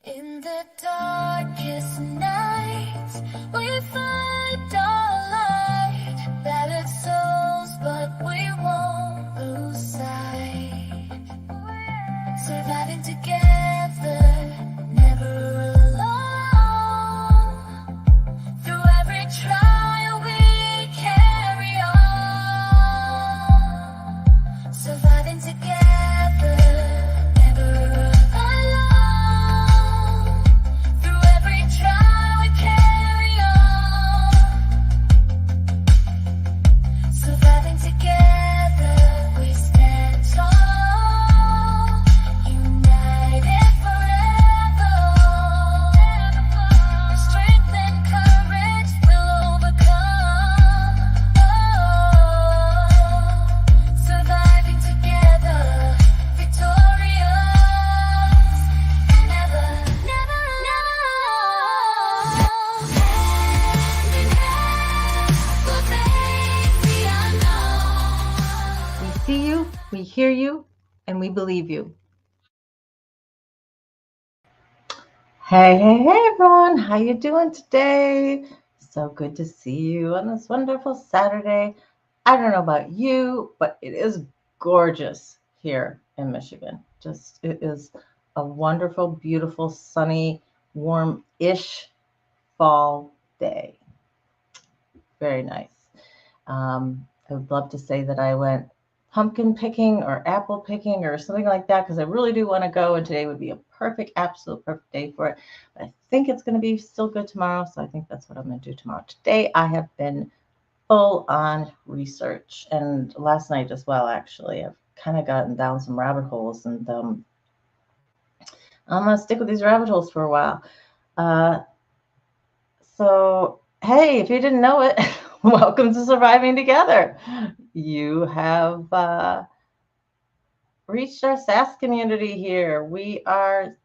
In the darkest nights, we find our light. Battered souls, but we won't lose sight. Surviving together, never alone. Through every trial, we carry on. Surviving together, never alone. Through every trial, we carry on. Surviving together, we stand tall. United forever. Strength and courage will overcome. Surviving together, victorious, and never, never alone. We'll face the unknown. We see you, we hear you, and we believe you. Hey everyone, how you doing today? So good to see you on this wonderful Saturday. I don't know about you, but it is gorgeous here in Michigan. It is a wonderful, beautiful, sunny, warm-ish fall day. Very nice. I would love to say that I went pumpkin picking or apple picking or something like that, because I really do want to go, and today would be a absolute perfect day for it. But I think it's going to be still good tomorrow, so I think that's what I'm going to do tomorrow. Today I have been full on research, and last night as well, actually. I've kind of gotten down some rabbit holes, and I'm going to stick with these rabbit holes for a while. So, hey, if you didn't know it, welcome to Surviving Together. You have reached our SAS community here. We are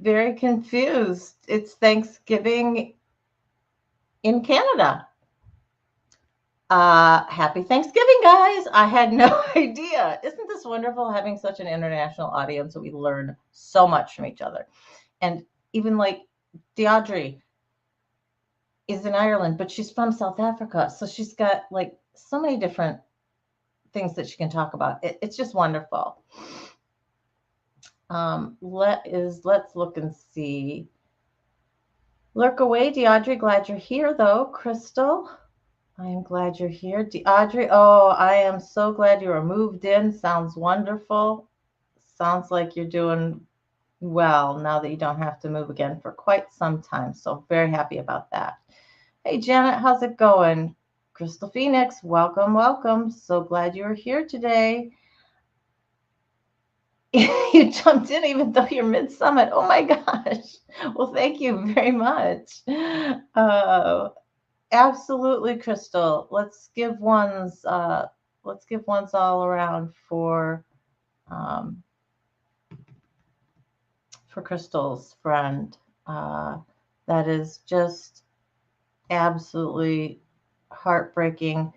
very confused. It's Thanksgiving in Canada. Happy Thanksgiving, guys. I had no idea. Isn't this wonderful having such an international audience that we learn so much from each other? And even like Deidre is in Ireland, but she's from South Africa. So she's got like so many different things that she can talk about. It's just wonderful. Let's look and see. Lurk away, Deidre. Glad you're here, though. Crystal, I am glad you're here. Deidre, oh, I am so glad you are moved in. Sounds wonderful. Sounds like you're doing well now that you don't have to move again for quite some time. So very happy about that. Hey, Janet, how's it going? Crystal Phoenix, welcome, welcome. So glad you were here today. You jumped in even though you're mid-summit. Oh my gosh. Well, thank you very much. Absolutely, Crystal. Let's give ones all around for Crystal's friend. That is just absolutely heartbreaking.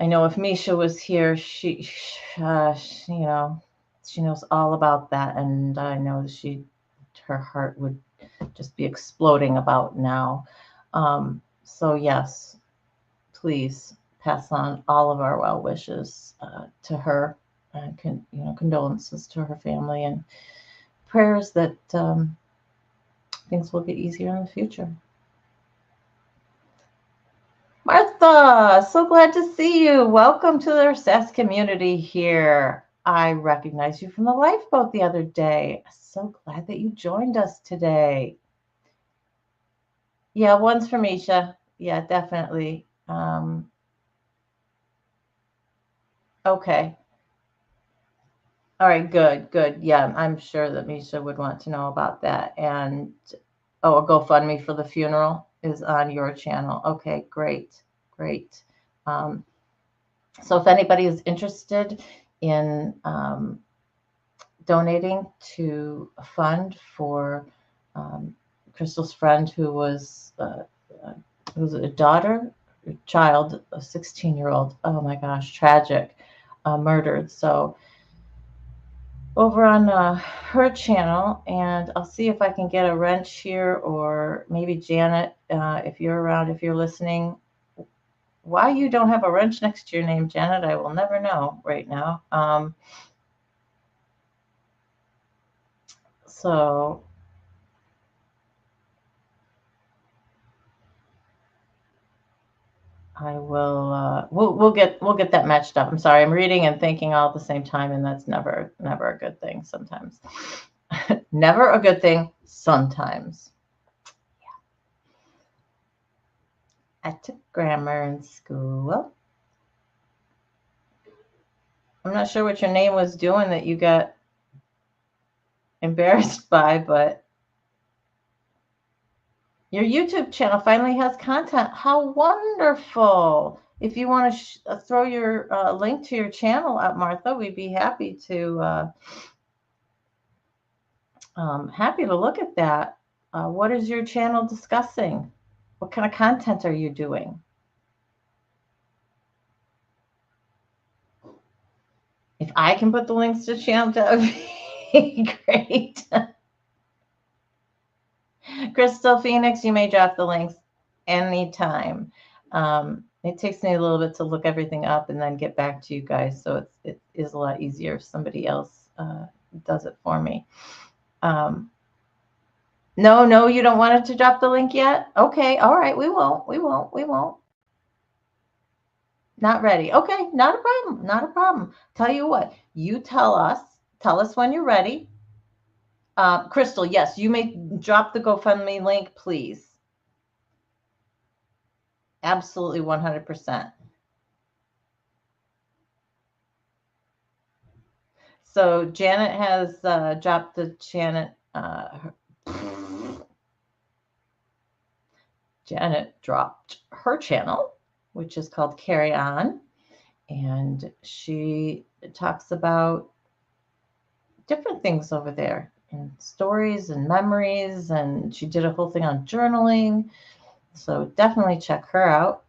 I know if Misha was here, she knows all about that, and I know her heart would just be exploding about now. So yes, please pass on all of our well wishes to her, condolences to her family, and prayers that things will get easier in the future. Martha, so glad to see you. Welcome to the SAS community here. I recognize you from the lifeboat the other day. So glad that you joined us today. Yeah, one's for Misha. Yeah, definitely. Okay. All right, good. Yeah, I'm sure that Misha would want to know about that. And, a GoFundMe for the funeral is on your channel. Okay, great. So if anybody is interested in donating to a fund for Crystal's friend who was a child, a 16-year-old. Oh my gosh, tragic, murdered. So over on her channel, and I'll see if I can get a wrench here, or maybe Janet, if you're around, if you're listening. Why you don't have a wrench next to your name, Janet, I will never know right now. So I will. We'll get that matched up. I'm sorry, I'm reading and thinking all at the same time, and that's never a good thing. Sometimes, never a good thing. Sometimes. I took grammar in school. I'm not sure what your name was doing that you got embarrassed by, but your YouTube channel finally has content. How wonderful! If you want to throw your link to your channel out, Martha, we'd be happy to look at that. What is your channel discussing? What kind of content are you doing? If I can put the links to the channel, that would be great. Crystal Phoenix, you may drop the links anytime. It takes me a little bit to look everything up and then get back to you guys, so it is a lot easier if somebody else does it for me. No, you don't want it to drop the link yet? Okay, all right, we won't. Not ready. Okay, not a problem. Tell you what, you tell us when you're ready. Crystal, yes, you may drop the GoFundMe link, please. Absolutely 100%. So Janet has dropped the Janet dropped her channel, which is called Carry On, and she talks about different things over there, and stories and memories, and she did a whole thing on journaling. So definitely check her out.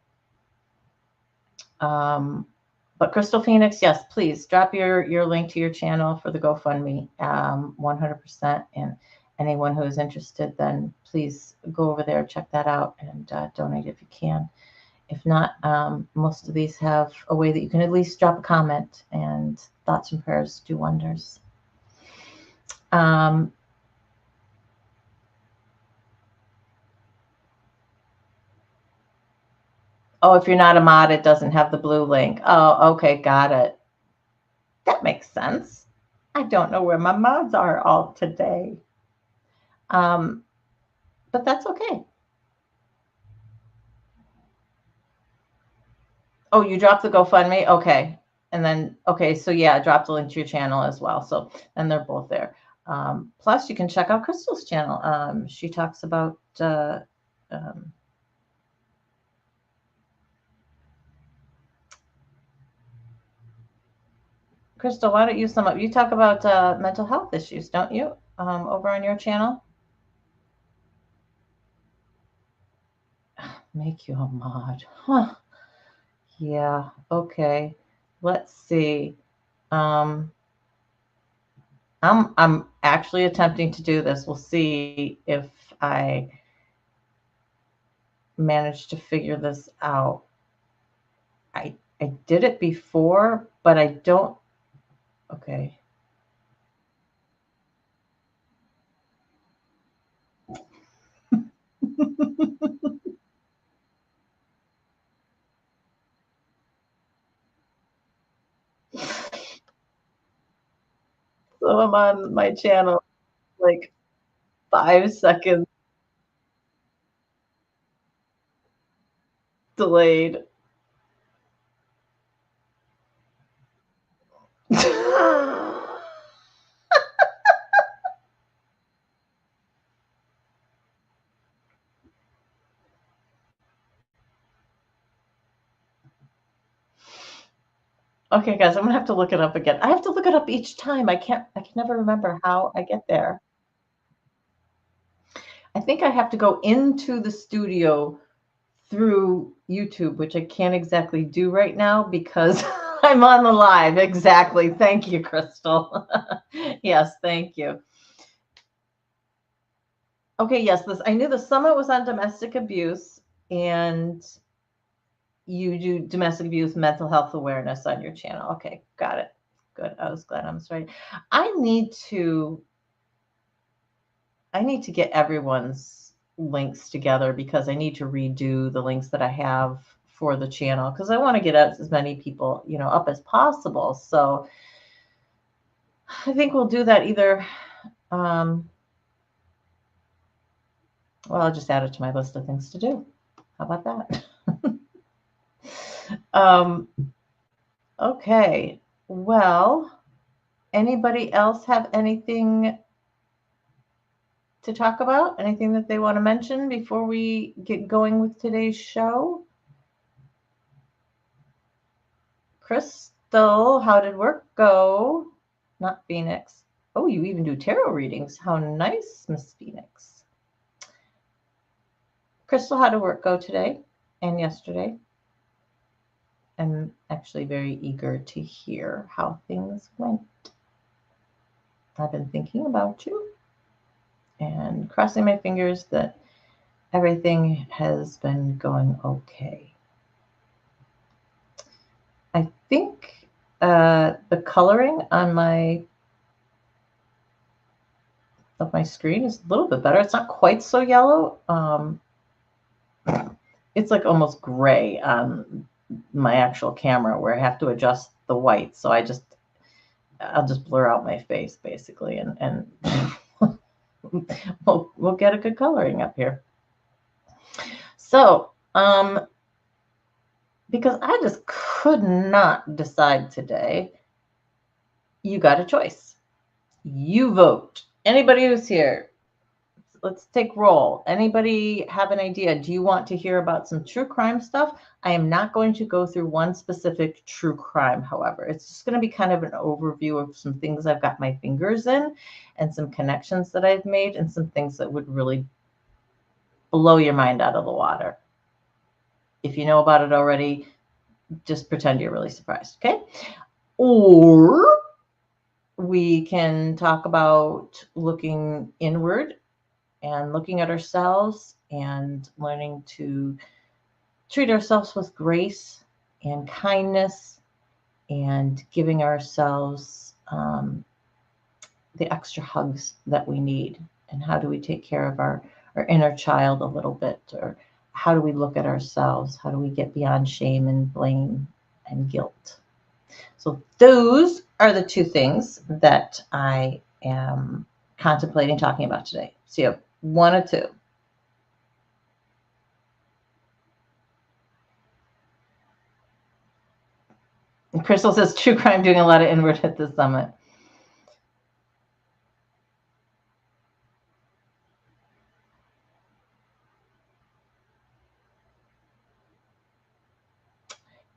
But Crystal Phoenix, yes, please drop your link to your channel for the GoFundMe, 100%. And anyone who is interested, then please go over there, check that out, and donate if you can. If not, most of these have a way that you can at least drop a comment, and thoughts and prayers do wonders. Oh, if you're not a mod, it doesn't have the blue link. Oh, okay, got it. That makes sense. I don't know where my mods are all today. But that's okay. Oh, you dropped the GoFundMe? Okay. And then, okay, so yeah, drop the link to your channel as well. So, and they're both there. Plus, you can check out Crystal's channel. She talks about Crystal, why don't you sum up? You talk about mental health issues, don't you, over on your channel? Make you a mod. Huh. Yeah, okay. Let's see. I'm actually attempting to do this. We'll see if I manage to figure this out. I did it before, but I don't. Okay. So I'm on my channel, like 5 seconds delayed. Okay, guys, I'm gonna have to look it up again. I have to look it up each time. I can never remember how I get there. I think I have to go into the studio through YouTube, which I can't exactly do right now because I'm on the live. Exactly. Thank you, Crystal. Yes, thank you. Okay, yes, this I knew the summit was on domestic abuse, and you do domestic abuse mental health awareness on your channel. Okay, got it. Good. I was glad I was right. I need to I need to get everyone's links together because I need to redo the links that I have for the channel because I want to get as many people, up as possible. So I think we'll do that either. Well, I'll just add it to my list of things to do. How about that? um, okay. Well, anybody else have anything to talk about? Anything that they want to mention before we get going with today's show? Crystal, how did work go? Not Phoenix. Oh, you even do tarot readings. How nice, Miss Phoenix. Crystal, how did work go today and yesterday? I'm actually very eager to hear how things went. I've been thinking about you and crossing my fingers that everything has been going okay. I think the coloring on my screen is a little bit better. It's not quite so yellow. It's like almost gray on my actual camera where I have to adjust the white. So I'll just blur out my face basically, and we'll get a good coloring up here. So, because I just could not decide today, you got a choice. You vote. Anybody who's here, let's take roll. Anybody have an idea? Do you want to hear about some true crime stuff? I am not going to go through one specific true crime, however. It's just going to be kind of an overview of some things I've got my fingers in and some connections that I've made and some things that would really blow your mind out of the water. If you know about it already, just pretend you're really surprised, okay? Or we can talk about looking inward and looking at ourselves and learning to treat ourselves with grace and kindness and giving ourselves the extra hugs that we need. And how do we take care of our inner child a little bit? Or how do we look at ourselves? How do we get beyond shame and blame and guilt? So those are the two things that I am contemplating talking about today. So you have one or two. Crystal says true crime doing a lot of inward at the summit.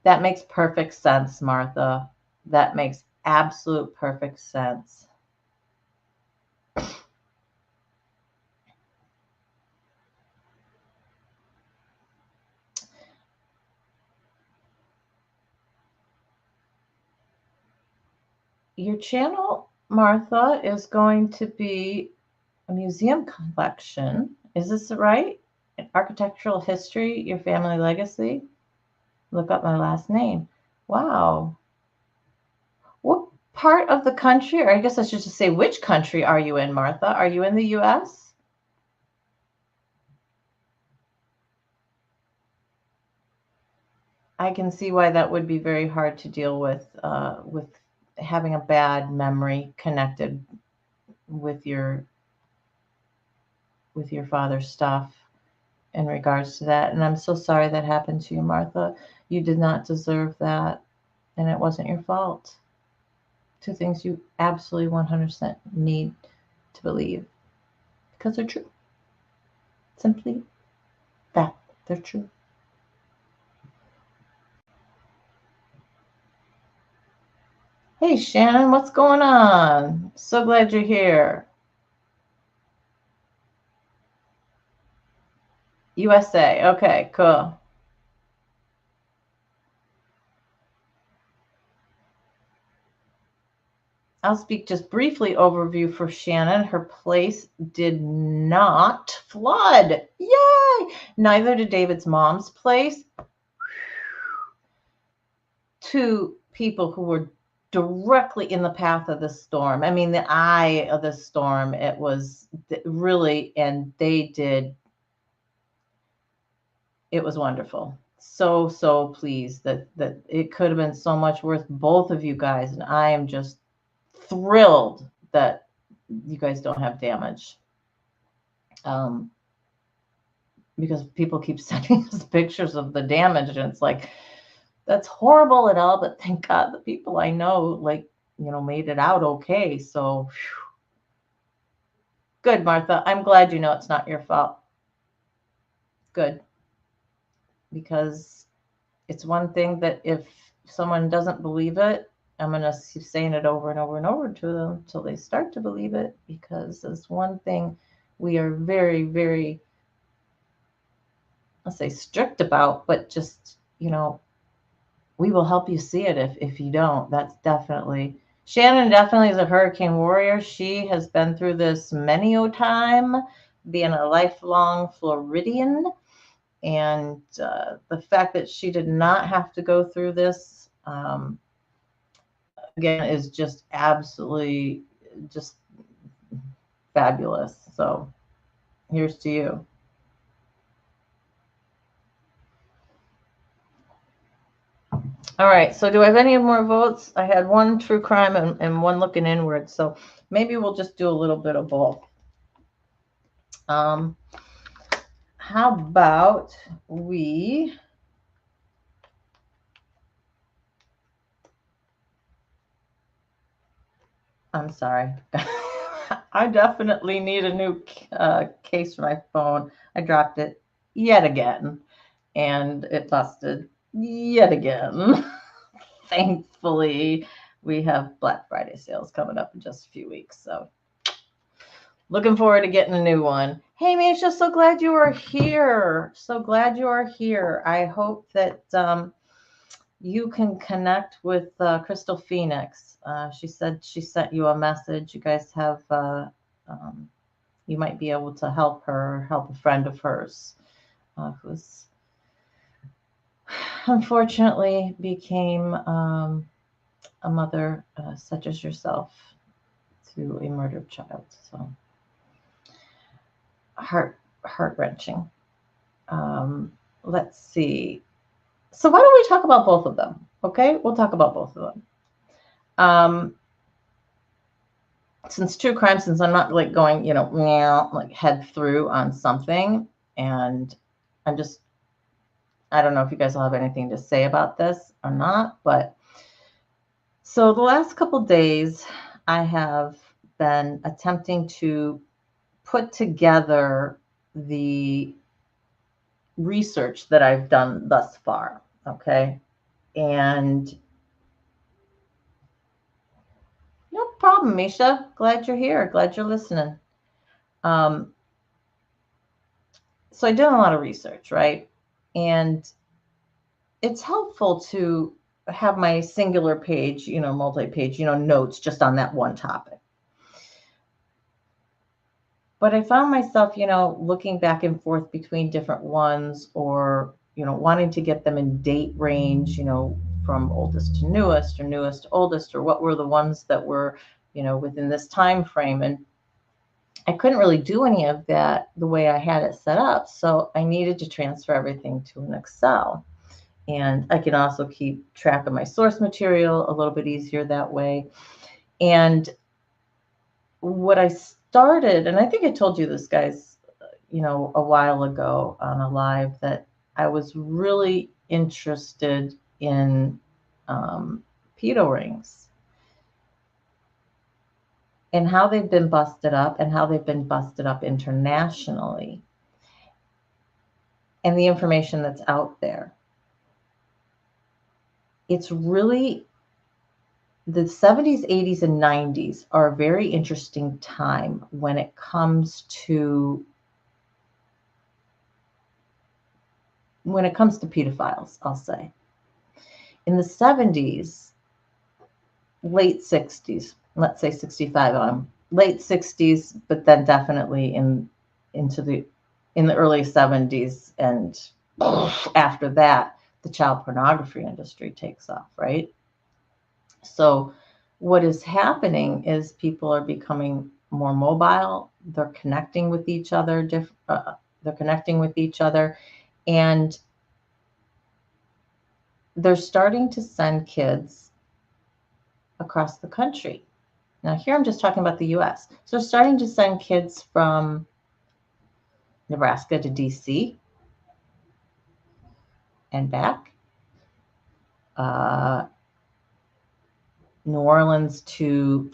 That makes perfect sense, Martha. That makes absolute perfect sense. Your channel, Martha, is going to be a museum collection. Is this right? Architectural history, your family legacy. Look up my last name. Wow. What part of the country, or I guess I should just say which country are you in, Martha? Are you in the US? I can see why that would be very hard to deal with having a bad memory connected with your father's stuff in regards to that. And I'm so sorry that happened to you, Martha. You did not deserve that, and it wasn't your fault. Two things you absolutely 100% need to believe because they're true. Simply that. They're true. Hey, Shannon, what's going on? So glad you're here. USA. Okay, cool. I'll speak just briefly overview for Shannon. Her place did not flood. Yay! Neither did David's mom's place. Two people who were directly in the path of the storm. I mean, the eye of the storm. It was really, and they did. It was wonderful. So pleased that it could have been so much worth both of you guys, and I am just thrilled that you guys don't have damage. Because people keep sending us pictures of the damage, and it's like, that's horrible and all, but thank God the people I know, like, made it out okay. So whew. Good, Martha. I'm glad you know it's not your fault. Good. Because it's one thing that if someone doesn't believe it, I'm going to keep saying it over and over and over to them until they start to believe it, because it's one thing we are very, very, let's say, strict about, but just, we will help you see it if you don't. That's definitely, Shannon definitely is a hurricane warrior. She has been through this many a time, being a lifelong Floridian. And the fact that she did not have to go through this, again, is just absolutely just fabulous. So here's to you. All right, so do I have any more votes? I had one true crime and one looking inward. So maybe we'll just do a little bit of both. How about I'm sorry. I definitely need a new case for my phone. I dropped it yet again, and it busted yet again. Thankfully, we have Black Friday sales coming up in just a few weeks, so looking forward to getting a new one. Hey, Misha, so glad you are here. So glad you are here. I hope that you can connect with Crystal Phoenix. She said she sent you a message. You guys have, you might be able to help her, help a friend of hers who's unfortunately became a mother such as yourself to a murdered child. So heart-wrenching. Let's see. So why don't we talk about both of them? Okay, we'll talk about both of them. Since true crime, since I'm not like going, like head through on something, and I don't know if you guys will have anything to say about this or not, but so the last couple days I have been attempting to put together the research that I've done thus far, okay? And no problem, Misha. Glad you're here. Glad you're listening. So I did a lot of research, right? And it's helpful to have my singular page, multi-page, notes just on that one topic. But I found myself, looking back and forth between different ones, or, wanting to get them in date range, from oldest to newest, or newest to oldest, or what were the ones that were, within this time frame. And I couldn't really do any of that the way I had it set up. So I needed to transfer everything to an Excel. And I can also keep track of my source material a little bit easier that way. And what I started, and I think I told you this, guys, a while ago on a live, that I was really interested in pedo rings and how they've been busted up and how they've been busted up internationally and the information that's out there. It's really, the 70s, 80s, and 90s are a very interesting time when it comes to pedophiles, I'll say. In the 70s, late 60s, let's say 65, late 60s, but then definitely into the in the early 70s, and after that, the child pornography industry takes off, right? So what is happening is people are becoming more mobile. They're connecting with each other. They're connecting with each other, and they're starting to send kids across the country. Now, here I'm just talking about the US. So they're starting to send kids from Nebraska to DC and back, uh, New Orleans to.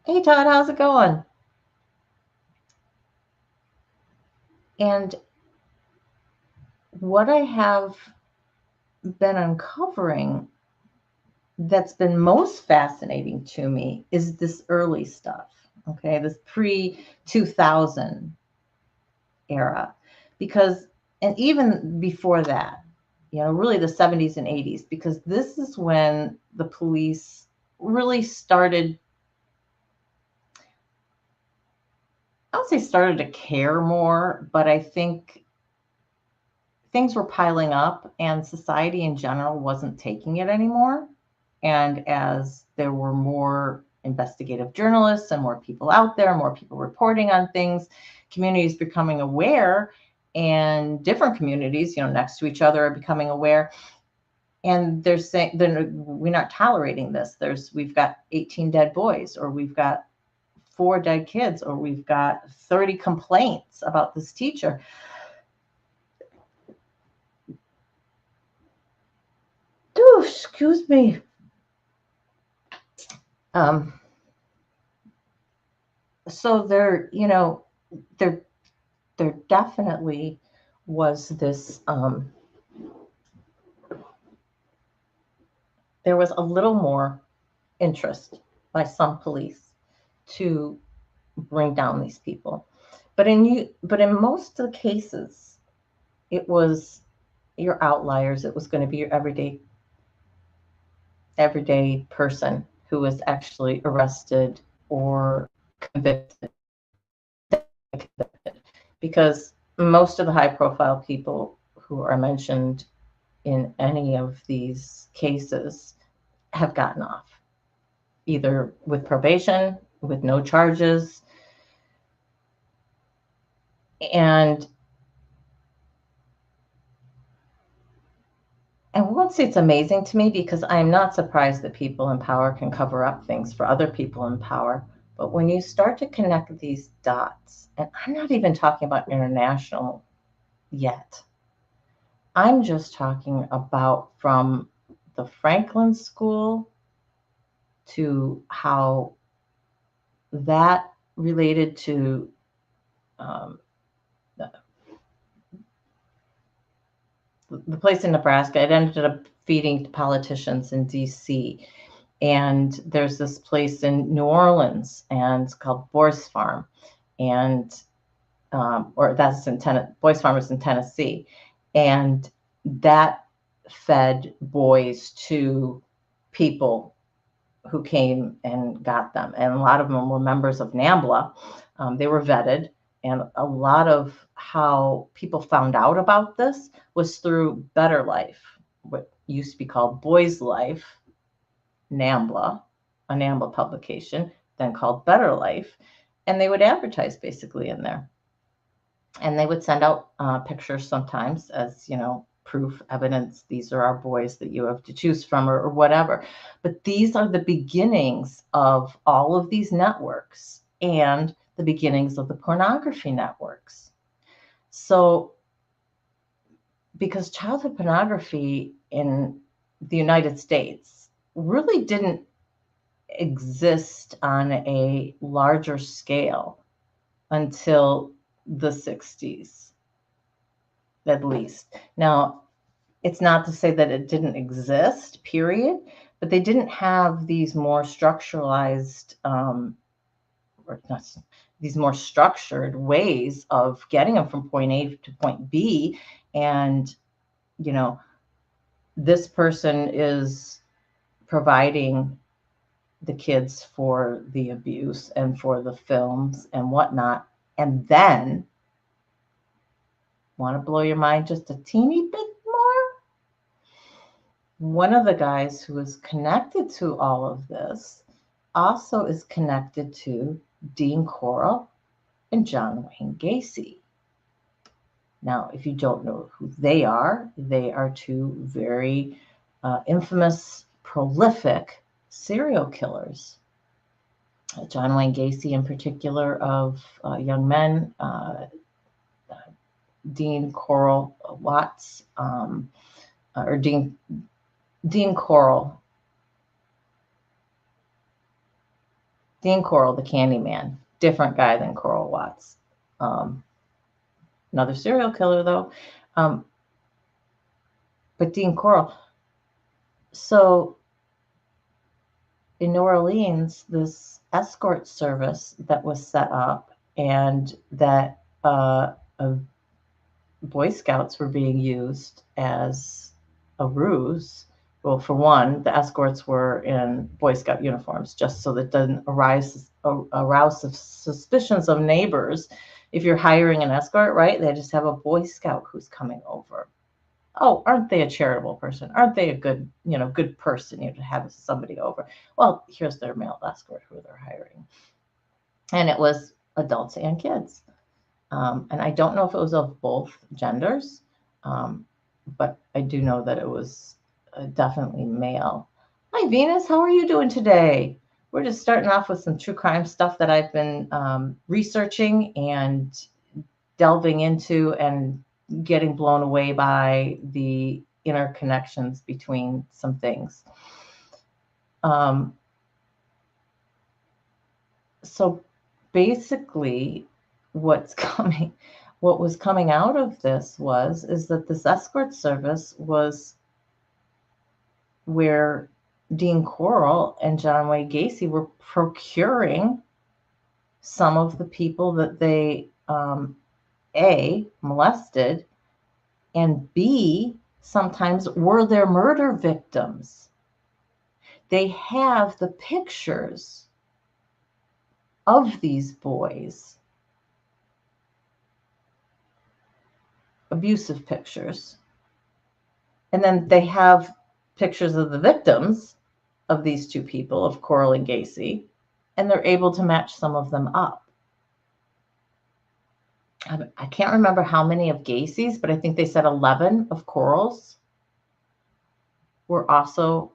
Hey, Todd, how's it going? And what I have been uncovering that's been most fascinating to me is this early stuff, okay, this pre 2000 era, because, and even before that, really the 70s and 80s, because this is when the police really started, I don't say started to care more, but I think things were piling up and society in general wasn't taking it anymore. And as there were more investigative journalists and more people out there, more people reporting on things, communities becoming aware, and different communities, next to each other are becoming aware. And they're saying, we're not tolerating this. We've got 18 dead boys, or we've got 4 dead kids, or we've got 30 complaints about this teacher. Dude, excuse me. So there definitely was this, there was a little more interest by some police to bring down these people. But in most of the cases, it was your outliers. It was going to be your everyday person who was actually arrested or convicted. Because most of the high profile people who are mentioned in any of these cases have gotten off, either with probation, with no charges. And I won't say it's amazing to me, because I'm not surprised that people in power can cover up things for other people in power. But when you start to connect these dots, and I'm not even talking about international yet, I'm just talking about from the Franklin School to how that related to the place in Nebraska. It ended up feeding politicians in DC. And there's this place in New Orleans, and it's called Boys Farm. And, or that's in Boys Farm is in Tennessee. And that fed boys to people who came and got them. And a lot of them were members of NAMBLA. They were vetted. And a lot of how people found out about this was through Better Life, what used to be called Boys Life, NAMBLA, a NAMBLA publication, then called Better Life. And they would advertise basically in there. And they would send out pictures sometimes as, proof, evidence, these are our boys that you have to choose from, or whatever. But these are the beginnings of all of these networks and the beginnings of the pornography networks. So, because childhood pornography in the United States really didn't exist on a larger scale until the 60s, at least. Now, it's not to say that it didn't exist, period, but they didn't have these more structuralized, or not, these more structured ways of getting them from point A to point B. And, this person is providing the kids for the abuse and for the films and whatnot. And then, want to blow your mind just a teeny bit more? One of the guys who is connected to all of this also is connected to Dean Corll and John Wayne Gacy. Now, if you don't know who they are two very infamous, prolific serial killers. John Wayne Gacy, in particular, of young men, Dean Corll Watts, or Dean Corll, the Candyman, different guy than Corll Watts. Another serial killer, though. But Dean Corll. So in New Orleans, this escort service that was set up, and that Boy Scouts were being used as a ruse. Well, for one, the escorts were in Boy Scout uniforms, just so that doesn't arouse suspicions of neighbors. If you're hiring an escort, right, they just have a Boy Scout who's coming over. Oh, aren't they a charitable person? Aren't they a good person, to have somebody over? Well, here's their male escort who they're hiring. And it was adults and kids. And I don't know if it was of both genders, but I do know that it was definitely male. Hi, Venus. How are you doing today? We're just starting off with some true crime stuff that I've been researching and delving into, and getting blown away by the interconnections between some things. So basically, what was coming out of this is that this escort service was where Dean Corll and John Wayne Gacy were procuring some of the people that they A, molested, and B, sometimes were their murder victims. They have the pictures of these boys, abusive pictures. And then they have pictures of the victims of these two people, of Corll and Gacy, and they're able to match some of them up. I can't remember how many of Gacy's, but I think they said 11 of Corll's were also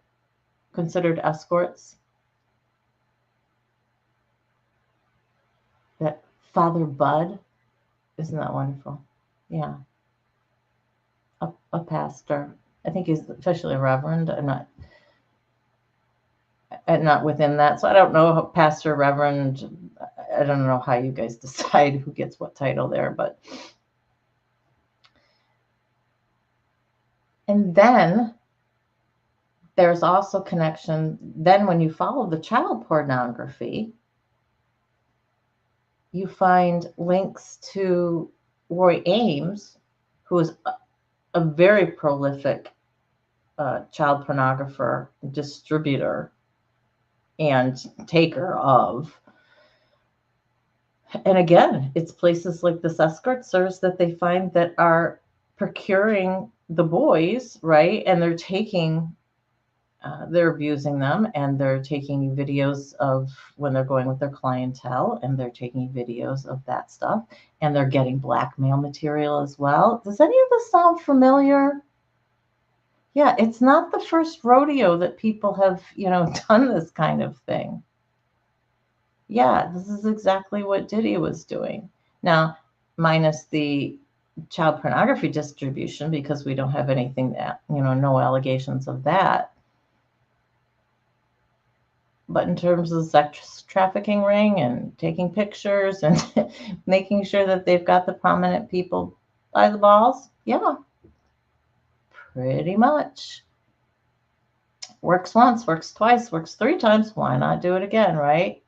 considered escorts. That Father Bud, isn't that wonderful? Yeah. A pastor. I think he's officially a reverend. I'm not within that. So I don't know, pastor, reverend. I don't know how you guys decide who gets what title there, but. And then there's also connection. Then when you follow the child pornography, you find links to Roy Ames, who is a very prolific child pornographer, distributor, and taker of. And again, it's places like this escort service that they find that are procuring the boys, right? And they're abusing them, and they're taking videos of when they're going with their clientele, and they're taking videos of that stuff, and they're getting blackmail material as well. Does any of this sound familiar? Yeah, it's not the first rodeo that people have, done this kind of thing. Yeah, this is exactly what Diddy was doing. Now, minus the child pornography distribution, because we don't have anything that, no allegations of that. But in terms of the sex trafficking ring and taking pictures and making sure that they've got the prominent people by the balls, yeah, pretty much. Works once, works twice, works 3 times. Why not do it again, right?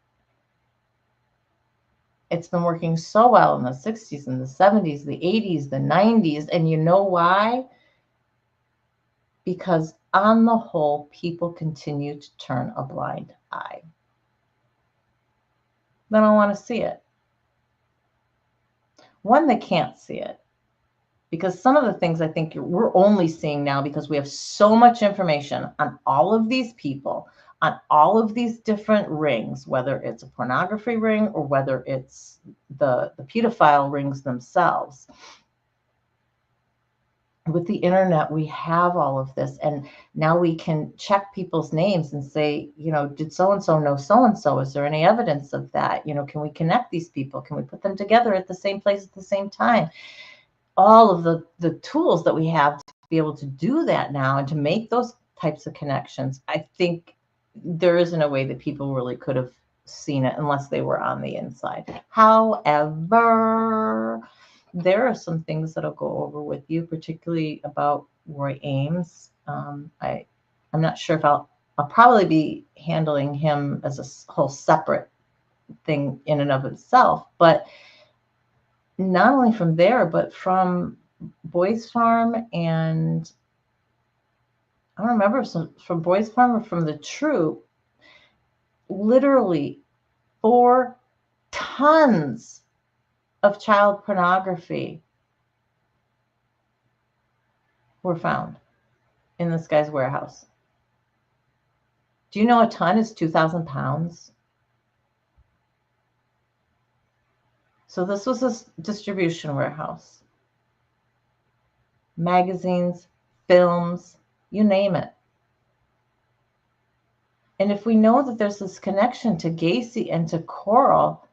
It's been working so well in the 60s and the 70s, the 80s, the 90s. And you know why? because on the whole, people continue to turn a blind eye. They don't want to see it. One, they can't see it because some of the things I think we're only seeing now because we have so much information on all of these people, on all of these different rings, whether it's a pornography ring or whether it's the pedophile rings themselves. With the internet, we have all of this, and now we can check people's names and say, did so-and-so know so-and-so? Is there any evidence of that? Can we connect these people? Can we put them together at the same place at the same time? All of the tools that we have to be able to do that now and to make those types of connections, I think there isn't a way that people really could have seen it unless they were on the inside. However, there are some things that I'll go over with you, particularly about Roy Ames. I'm not sure if I'll probably be handling him as a whole separate thing in and of itself, but not only from there, but from Boys Farm, and I don't remember from Boys Farm or from the Troop, literally 4 tons of child pornography were found in this guy's warehouse. Do you know a ton is 2,000 pounds? So this was a distribution warehouse. Magazines, films, you name it. And if we know that there's this connection to Gacy and to Coral,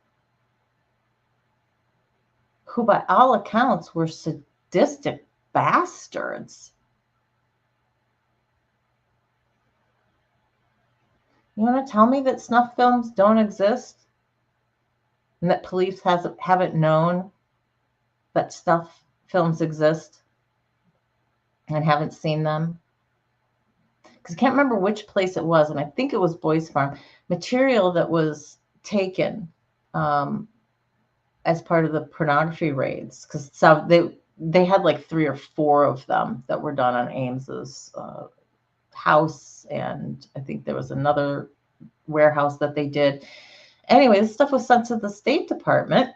who by all accounts were sadistic bastards, you want to tell me that snuff films don't exist? And that police haven't known that snuff films exist and haven't seen them? Because I can't remember which place it was, and I think it was Boys Farm, material that was taken as part of the pornography raids. Because they had like 3 or 4 of them that were done on Ames's house, and I think there was another warehouse that they did. Anyway, this stuff was sent to the State Department,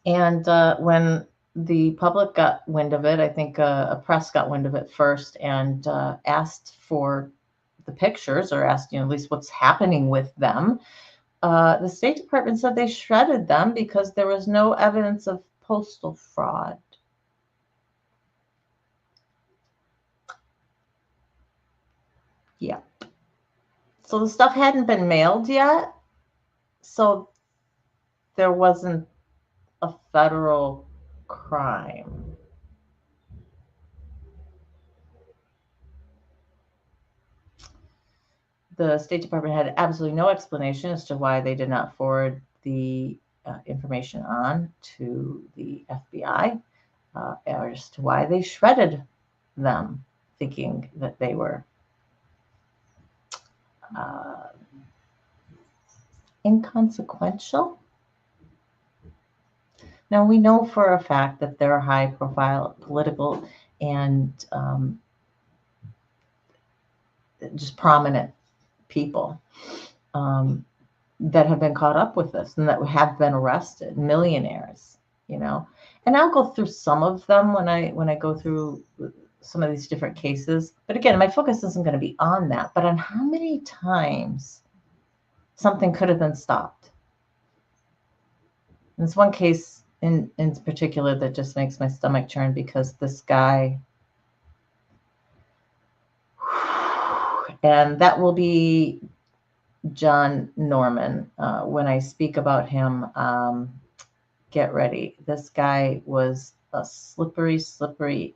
and when the public got wind of it, I think a press got wind of it first and asked for the pictures, or asked, at least what's happening with them. The State Department said they shredded them because there was no evidence of postal fraud. Yeah. So the stuff hadn't been mailed yet, so there wasn't a federal crime. The State Department had absolutely no explanation as to why they did not forward the information on to the FBI, or as to why they shredded them, thinking that they were inconsequential. Now, we know for a fact that there are high-profile political and just prominent people that have been caught up with this and that have been arrested, millionaires, And I'll go through some of them when I go through some of these different cases. But again, my focus isn't going to be on that, but on how many times something could have been stopped. There's one case in particular that just makes my stomach churn, because this guy, and that will be John Norman. When I speak about him, get ready. This guy was a slippery,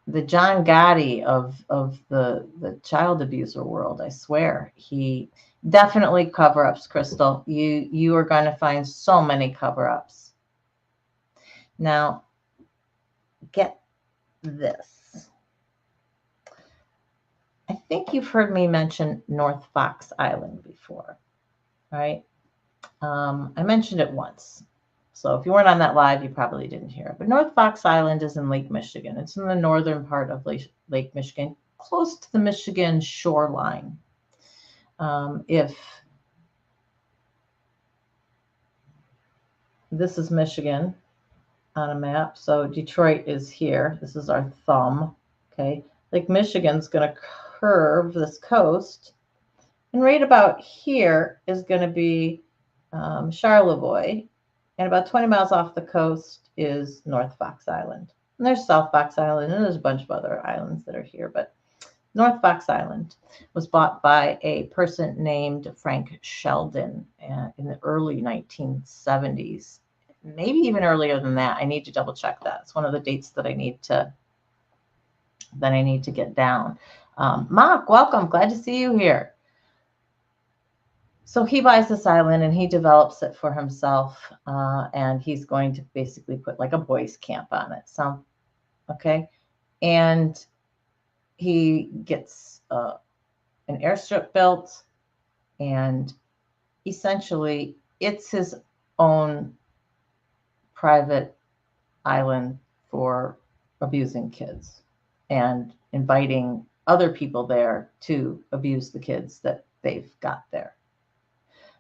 the John Gotti of the child abuser world. I swear, he definitely cover-ups, Crystal. You are going to find so many cover-ups. Now, get this. I think you've heard me mention North Fox Island before, right? I mentioned it once. So if you weren't on that live, you probably didn't hear it. But North Fox Island is in Lake Michigan. It's in the northern part of Lake Michigan, close to the Michigan shoreline. If this is Michigan on a map, so Detroit is here. This is our thumb. Okay, Lake Michigan's going to curve this coast, and right about here is going to be Charlevoix, and about 20 miles off the coast is North Fox Island. And there's South Fox Island, and there's a bunch of other islands that are here, but North Fox Island was bought by a person named Frank Sheldon in the early 1970s, maybe even earlier than that. I need to double check that. It's one of the dates that I need to get down. Mark, welcome. Glad to see you here. So he buys this island and he develops it for himself, and he's going to basically put like a boys' camp on it. So, okay, and he gets an airstrip built, and essentially it's his own private island for abusing kids and inviting other people there to abuse the kids that they've got there.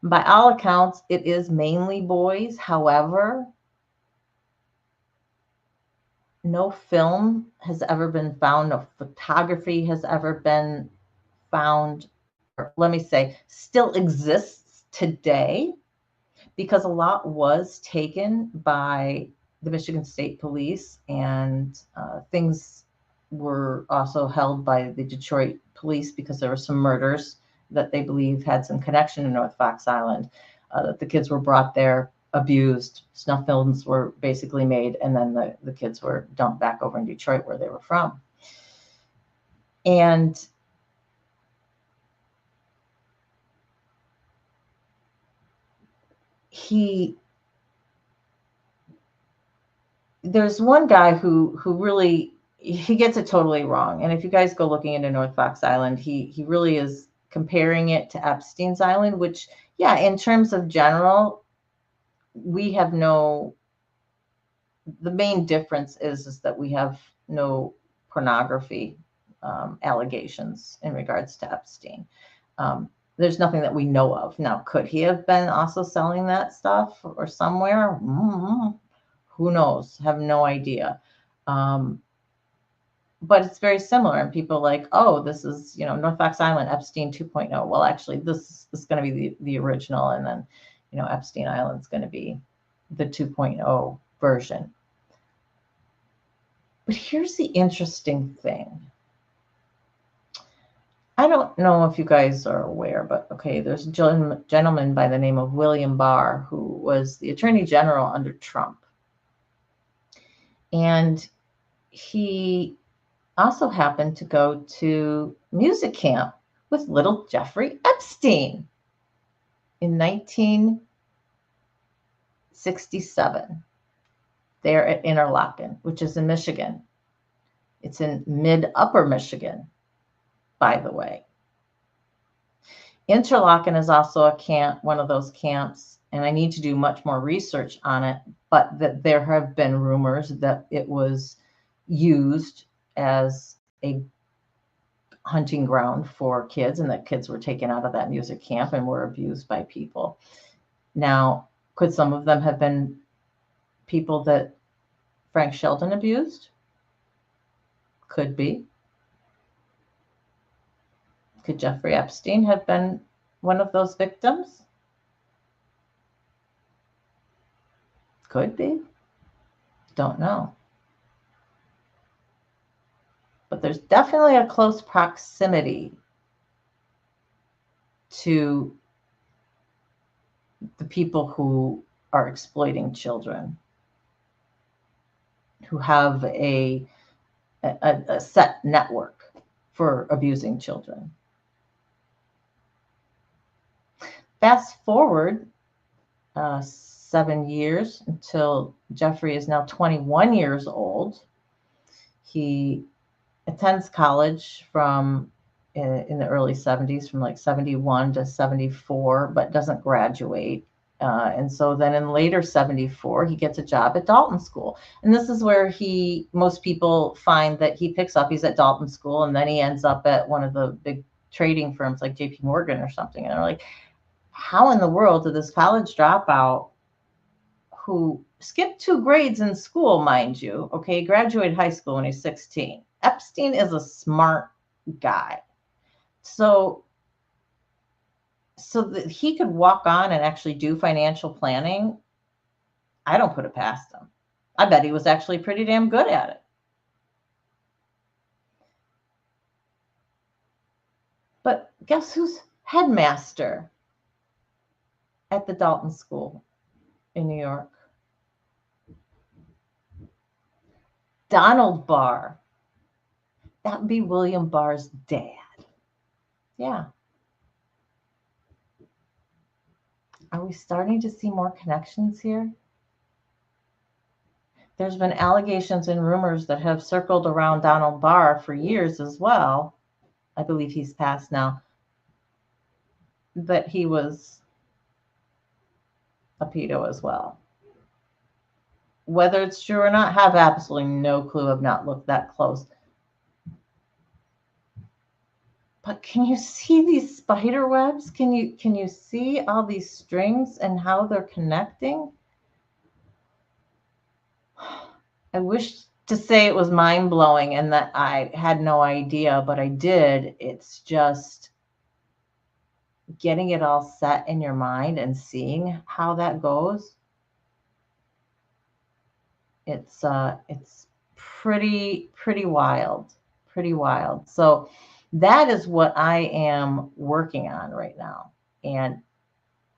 By all accounts, it is mainly boys. However, no film has ever been found, no photography has ever been found, or let me say, still exists today, because a lot was taken by the Michigan State Police, and things were also held by the Detroit police because there were some murders that they believe had some connection to North Fox Island, that the kids were brought there, abused, snuff films were basically made, and then the kids were dumped back over in Detroit where they were from. And there's one guy who really, he gets it totally wrong. And if you guys go looking into North Fox Island, he really is comparing it to Epstein's Island, which, yeah, in terms of general, we have no, the main difference is that we have no pornography allegations in regards to Epstein. There's nothing that we know of. Now, could he have been also selling that stuff or somewhere? Who knows? Have no idea. But it's very similar, and people are like, oh, this is, North Fox Island, Epstein 2.0. Well, actually, this is going to be the original, and then, Epstein Island's going to be the 2.0 version. But here's the interesting thing. I don't know if you guys are aware, but okay, there's a gentleman by the name of William Barr who was the Attorney General under Trump. And he also happened to go to music camp with little Jeffrey Epstein in 1967 there at Interlochen, which is in Michigan. It's in mid-upper Michigan, by the way. Interlochen is also a camp, one of those camps, and I need to do much more research on it, but that there have been rumors that it was used as a hunting ground for kids, and that kids were taken out of that music camp and were abused by people. Now, could some of them have been people that Frank Sheldon abused? Could be. Could Jeffrey Epstein have been one of those victims? Could be. Don't know. But there's definitely a close proximity to the people who are exploiting children, who have a set network for abusing children. Fast forward 7 years until Jeffrey is now 21 years old. He attends college from in the early 70s, from like 71 to 74, but doesn't graduate. And so then in later 74, he gets a job at Dalton School. And this is where most people find that he picks up, he's at Dalton School, and then he ends up at one of the big trading firms like JP Morgan or something. And they're like, how in the world did this college dropout who skipped 2 grades in school, mind you, okay, graduated high school when he's 16. Epstein is a smart guy. So that he could walk on and actually do financial planning, I don't put it past him. I bet he was actually pretty damn good at it. But guess who's headmaster at the Dalton School in New York? Donald Barr. That would be William Barr's dad. Yeah. Are we starting to see more connections here? There's been allegations and rumors that have circled around Donald Barr for years as well. I believe he's passed now. That he was a pedo as well. Whether it's true or not, have absolutely no clue. I've not looked that close. But can you see these spider webs? Can you see all these strings and how they're connecting? I wish to say it was mind-blowing and that I had no idea, but I did. It's just getting it all set in your mind and seeing how that goes. It's pretty wild, pretty wild. So that is what I am working on right now. And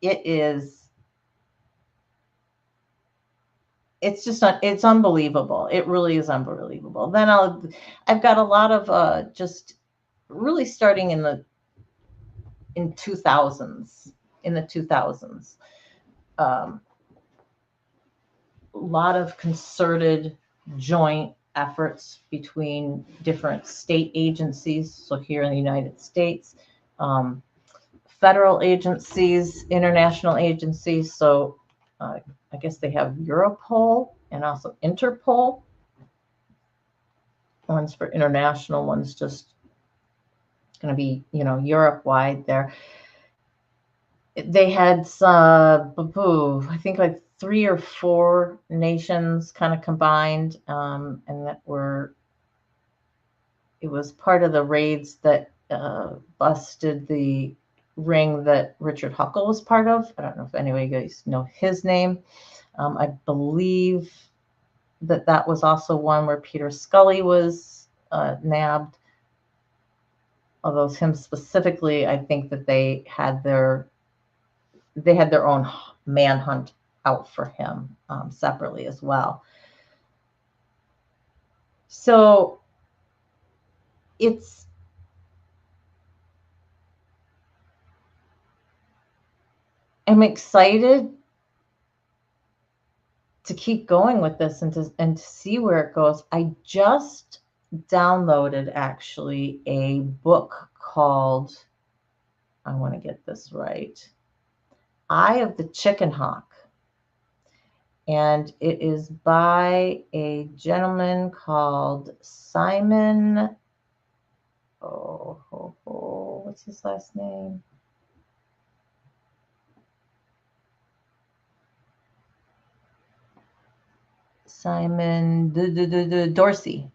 it's unbelievable. It really is unbelievable. Then I've got a lot of just really starting in the 2000s, a lot of concerted joint efforts between different state agencies. So here in the United States, federal agencies, international agencies. So I guess they have Europol and also Interpol. One's for international, one's just going to be, Europe-wide there. They had, I think like 3 or 4 nations kind of combined, and it was part of the raids that busted the ring that Richard Huckle was part of. I don't know if any of you guys know his name. I believe that was also one where Peter Scully was nabbed. Although him specifically, I think that they had their own manhunt out for him separately as well. So I'm excited to keep going with this and to see where it goes. I just downloaded actually a book called, I want to get this right, Eye of the Chicken Hawk. And it is by a gentleman called Simon. What's his last name? Simon Dorsey.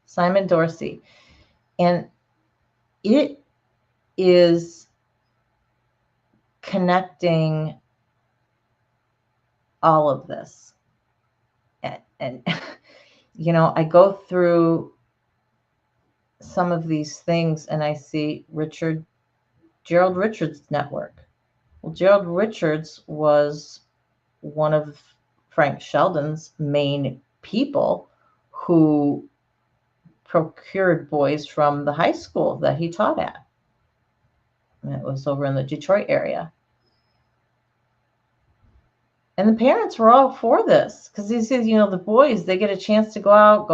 Simon Dorsey. And it is connecting all of this. And I go through some of these things and I see Gerald Richards' network. Well, Gerald Richards was one of Frank Sheldon's main people who procured boys from the high school that he taught at. And it was over in the Detroit area. And the parents were all for this because he says, the boys, they get a chance to go out,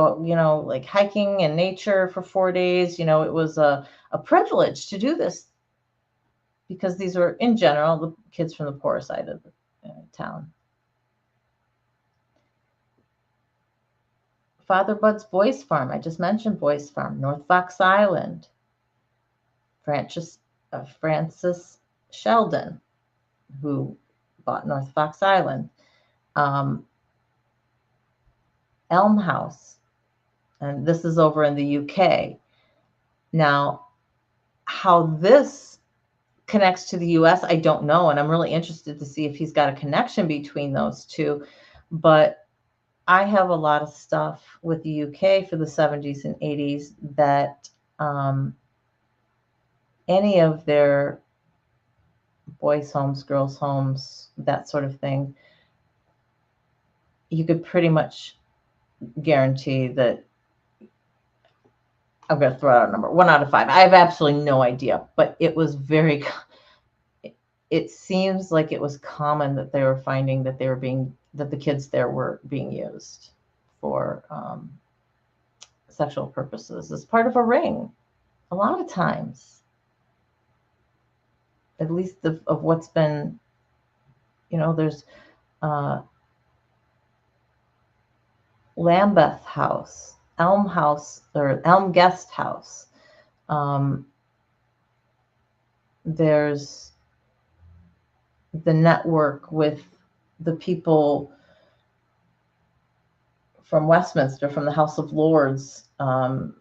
like hiking in nature for 4 days. It was a privilege to do this because these were, in general, the kids from the poor side of town. Father Bud's Boys Farm, I just mentioned Boys Farm, North Fox Island, Francis Sheldon, who bought North Fox Island, Elm House, and this is over in the UK. Now, how this connects to the US, I don't know, and I'm really interested to see if he's got a connection between those two. But I have a lot of stuff with the UK for the 70s and 80s that any of their boys' homes, girls' homes, that sort of thing, you could pretty much guarantee that I'm going to throw out a number, 1 out of 5. I have absolutely no idea, but it was very, it seems like it was common that they were finding that that the kids there were being used for sexual purposes as part of a ring. A lot of times, at least of what's been, there's Lambeth House, Elm House, or Elm Guest House. There's the network with the people from Westminster, from the House of Lords, MI6,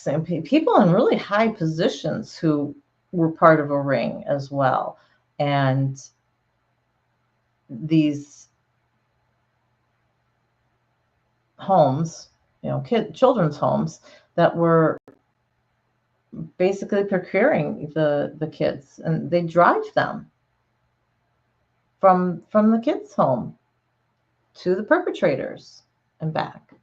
and people in really high positions who were part of a ring as well. And these homes, children's homes that were basically procuring the kids, and they drive them from the kids' home to the perpetrators and back.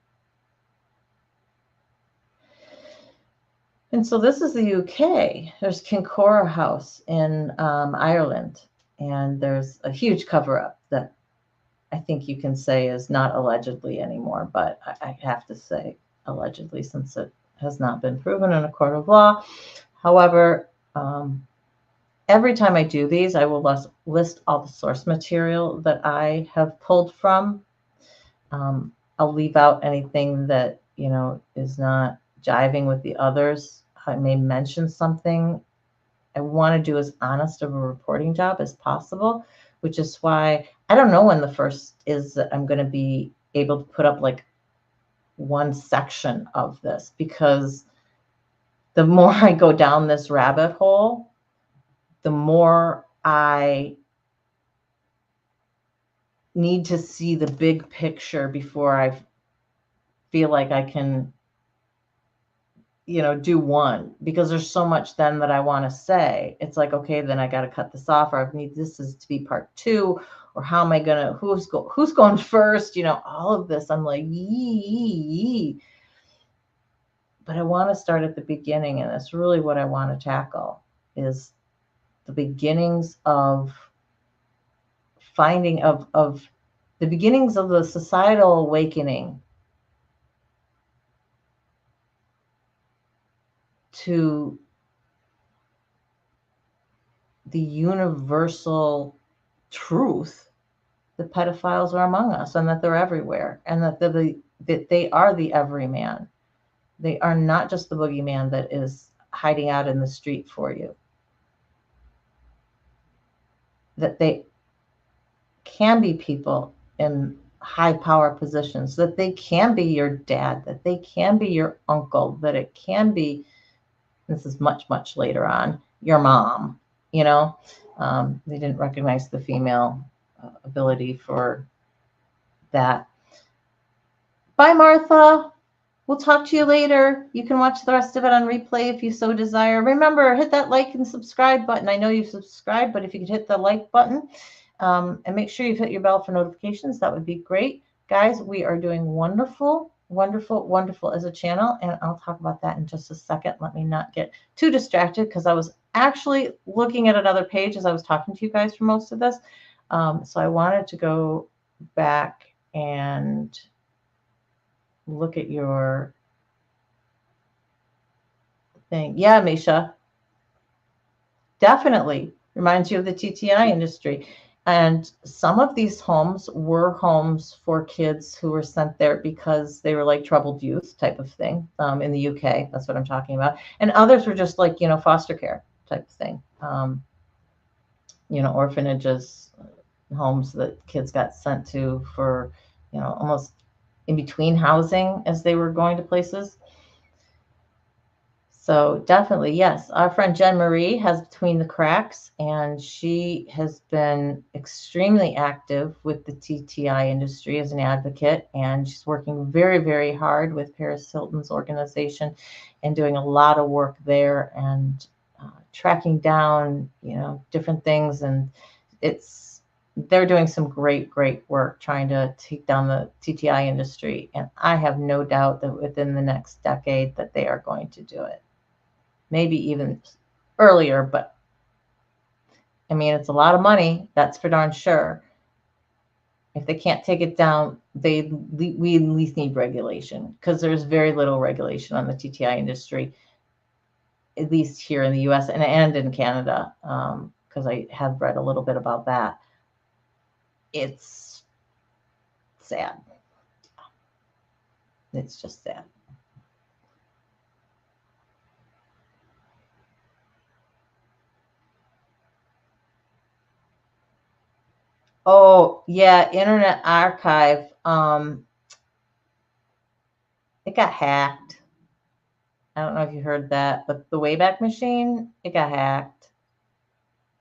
And so this is the UK. There's Kincora House in Ireland, and there's a huge cover-up that I think you can say is not allegedly anymore, but I have to say allegedly, since it has not been proven in a court of law. However, every time I do these, I will list all the source material that I have pulled from. I'll leave out anything that, is not jiving with the others. I may mention something. I want to do as honest of a reporting job as possible, which is why I don't know when the first is that I'm going to be able to put up like one section of this, because the more I go down this rabbit hole, the more I need to see the big picture before I feel like I can, do one, because there's so much then that I want to say. It's like, okay, then I got to cut this off, or I need this is to be part 2, or how am I gonna, who's going first? All of this. I'm like, yee. But I want to start at the beginning, and that's really what I want to tackle, is the beginnings of finding of the beginnings of the societal awakening to the universal truth that pedophiles are among us, and that they're everywhere, and that they are the everyman. They are not just the boogeyman that is hiding out in the street for you. That they can be people in high power positions, that they can be your dad, that they can be your uncle, that it can be, this is much, much later on, your mom. They didn't recognize the female ability for that. Bye, Martha. We'll talk to you later. You can watch the rest of it on replay if you so desire. Remember, hit that like and subscribe button. I know you've subscribed, but if you could hit the like button and make sure you've hit your bell for notifications, that would be great. Guys, we are doing wonderful, wonderful, wonderful as a channel, and I'll talk about that in just a second. Let me not get too distracted, because I was actually looking at another page as I was talking to you guys for most of this. So I wanted to go back and look at your thing. Yeah, Misha. Definitely reminds you of the TTI industry. And some of these homes were homes for kids who were sent there because they were like troubled youth type of thing, in the UK. That's what I'm talking about. And others were just like, foster care type of thing. Orphanages, homes that kids got sent to for, almost in between housing as they were going to places. So definitely, yes. Our friend Jen Marie has Between the Cracks, and she has been extremely active with the TTI industry as an advocate, and she's working very, very hard with Paris Hilton's organization and doing a lot of work there and tracking down, different things. And they're doing some great, great work trying to take down the TTI industry. And I have no doubt that within the next decade that they are going to do it. Maybe even earlier, but I mean, it's a lot of money, that's for darn sure. If they can't take it down, we at least need regulation, because there's very little regulation on the TTI industry, at least here in the US and in Canada, because I have read a little bit about that. It's sad. It's just sad. Oh, yeah, Internet Archive. It got hacked. I don't know if you heard that, but the Wayback Machine, it got hacked.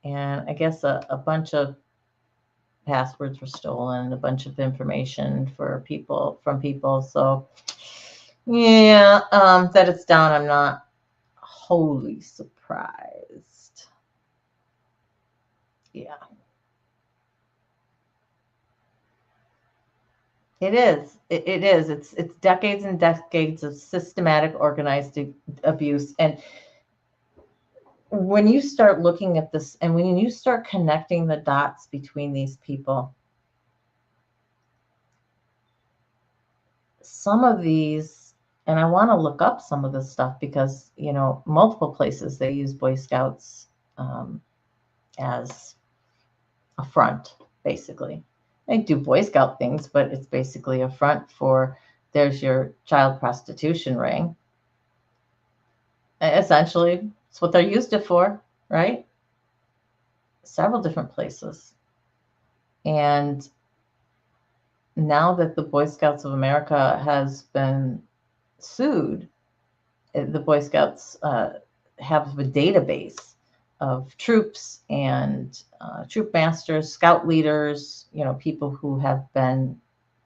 And I guess a bunch of passwords were stolen, a bunch of information from people. So yeah, that it's down, I'm not wholly surprised. Yeah. It is. It is. It's decades and decades of systematic organized abuse. And when you start looking at this and when you start connecting the dots between these people, some of these, and I want to look up some of this stuff because, multiple places they use Boy Scouts as a front, basically. They do Boy Scout things, but it's basically a front for there's your child prostitution ring. Essentially, it's what they're used it for, right? Several different places. And now that the Boy Scouts of America has been sued, the Boy Scouts have a database of troops and troop masters, scout leaders, people who have been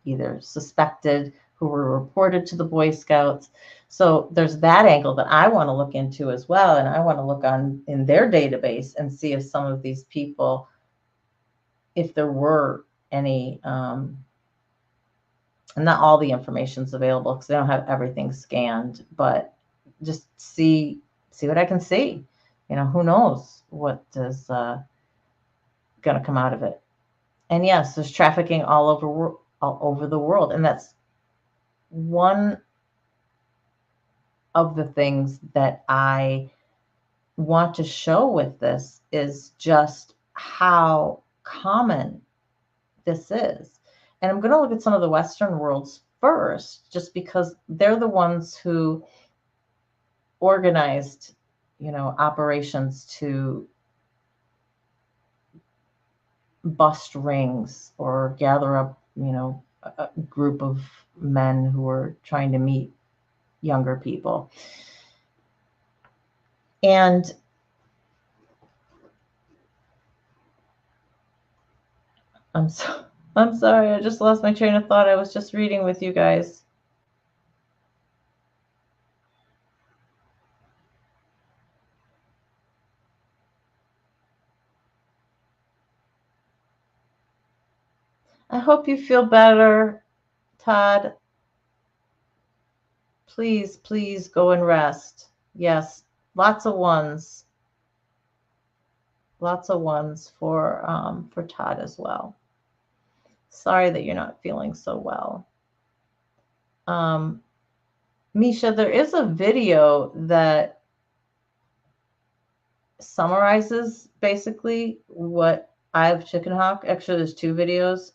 either suspected, who were reported to the Boy Scouts. So there's that angle that I want to look into as well. And I want to look in their database and see if some of these people, if there were any, and not all the information's available because they don't have everything scanned, but just see what I can see. Who knows what is going to come out of it. And yes, there's trafficking all over the world, and that's one of the things that I want to show with this is just how common this is. And I'm going to look at some of the Western worlds first, just because they're the ones who organized, operations to bust rings or gather up, a group of men who were trying to meet younger people. And I'm sorry, I just lost my train of thought. I was just reading with you guys. I hope you feel better, Todd. Please, please go and rest. Yes, lots of ones. Lots of ones for Todd as well. Sorry that you're not feeling so well. Misha, there is a video that summarizes basically what Eye of Chicken Hawk. Actually, there's 2 videos.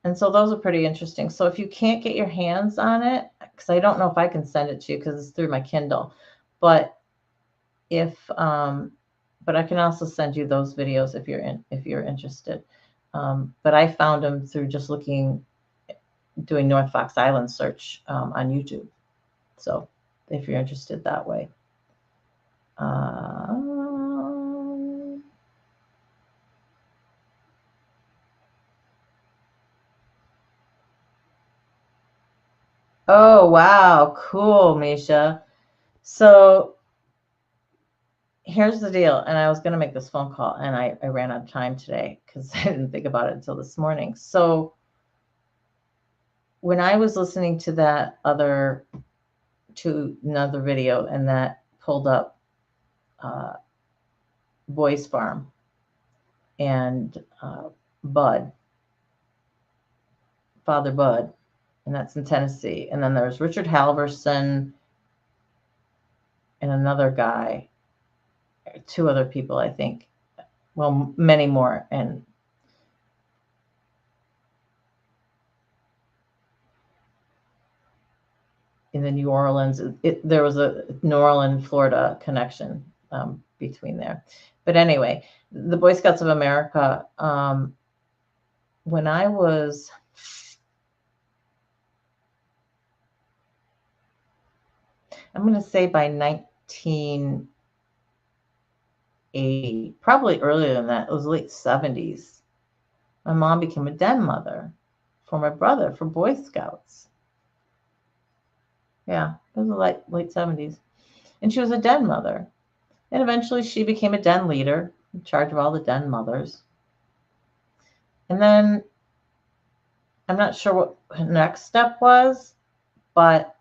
And so those are pretty interesting. So if you can't get your hands on it, because I don't know if I can send it to you because it's through my Kindle, but if but I can also send you those videos if you're interested. But I found them through just doing North Fox Island search on YouTube. So if you're interested that way. Oh, wow. Cool, Misha. So here's the deal. And I was going to make this phone call and I ran out of time today because I didn't think about it until this morning. So when I was listening to another video and that pulled up Boys Farm and Bud, Father Bud, and that's in Tennessee. And then there's Richard Halverson and another guy, 2 other people, I think. Well, many more. And in the New Orleans, there was a New Orleans, Florida connection between there. But anyway, the Boy Scouts of America, when I was, I'm going to say by 1980, probably earlier than that, it was late 70s, my mom became a den mother for my brother for Boy Scouts. Yeah, it was the late 70s. And she was a den mother. And eventually she became a den leader, in charge of all the den mothers. And then I'm not sure what her next step was, but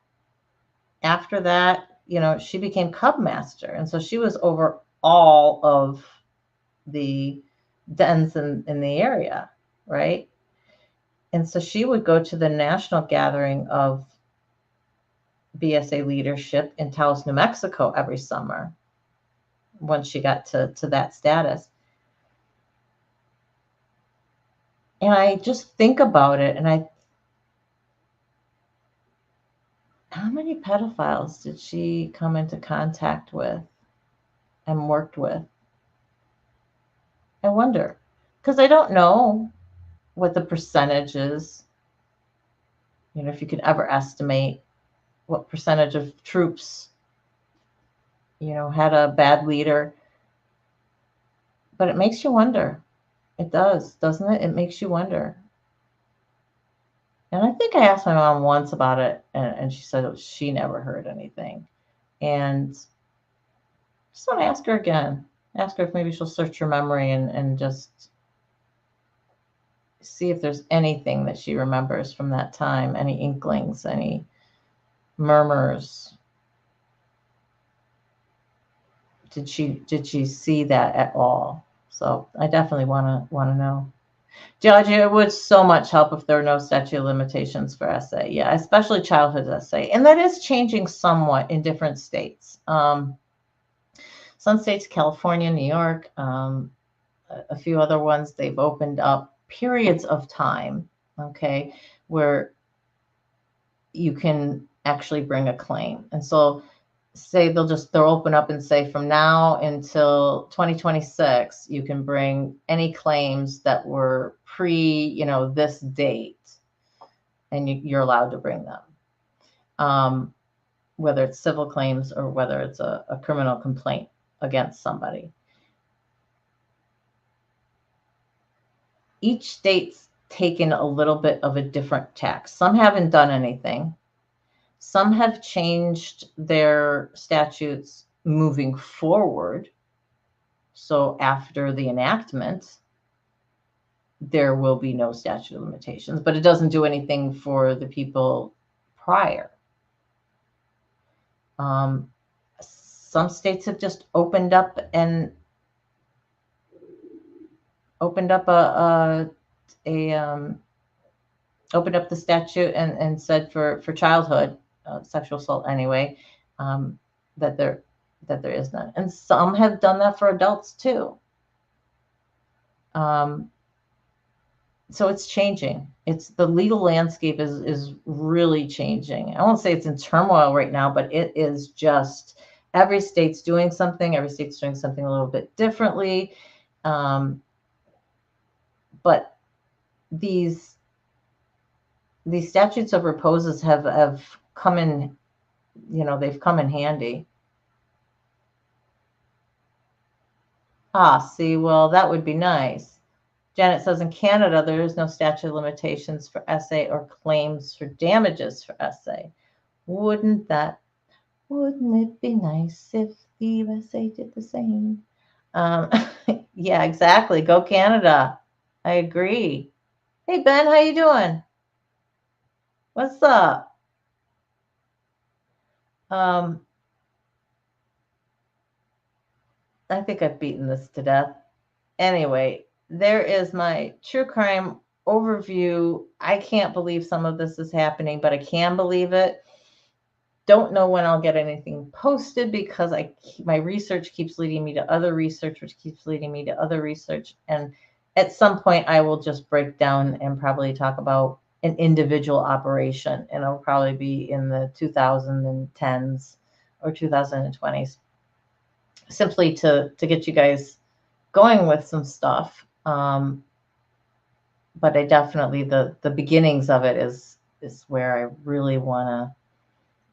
after that, she became cub master. And so she was over all of the dens in the area, right? And so she would go to the national gathering of BSA leadership in Taos, New Mexico every summer once she got to that status. And I just think about it, and how many pedophiles did she come into contact with and worked with? I wonder, because I don't know what the percentage is. If you could ever estimate what percentage of troops, had a bad leader. But it makes you wonder. It does, doesn't it? It makes you wonder. And I think I asked my mom once about it, and she said she never heard anything. And just want to ask her again. Ask her if maybe she'll search her memory and just see if there's anything that she remembers from that time, any inklings, any murmurs. Did she see that at all? So I definitely want to know. Georgia, it would so much help if there were no statute of limitations for SA. Yeah, especially childhood SA. And that is changing somewhat in different states. Some states, California, New York, a few other ones, they've opened up periods of time, okay, where you can actually bring a claim. And so say they'll open up and say from now until 2026, you can bring any claims that were pre, this date, and you're allowed to bring them, whether it's civil claims or whether it's a criminal complaint against somebody. Each state's taken a little bit of a different tack. Some haven't done anything. Some have changed their statutes moving forward. So after the enactment, there will be no statute of limitations, but it doesn't do anything for the people prior. Some states have just opened up opened up the statute and said for childhood sexual assault anyway, that that there is none. And some have done that for adults too. So it's changing. It's the legal landscape is really changing. I won't say it's in turmoil right now, but it is just every state's doing something. Every state's doing something a little bit differently. But these statutes of reposes have come in, they've come in handy. See, well, that would be nice. Janet says in Canada, there is no statute of limitations for SA or claims for damages for SA. Wouldn't it be nice if the USA did the same? Yeah, exactly. Go Canada. I agree. Hey, Ben, how you doing? What's up? I think I've beaten this to death. Anyway, there is my true crime overview. I can't believe some of this is happening, but I can believe it. Don't know when I'll get anything posted because my research keeps leading me to other research, which keeps leading me to other research. And at some point, I will just break down and probably talk about an individual operation, and it'll probably be in the 2010s or 2020s, simply to get you guys going with some stuff. But I definitely, the beginnings of it is where I really want to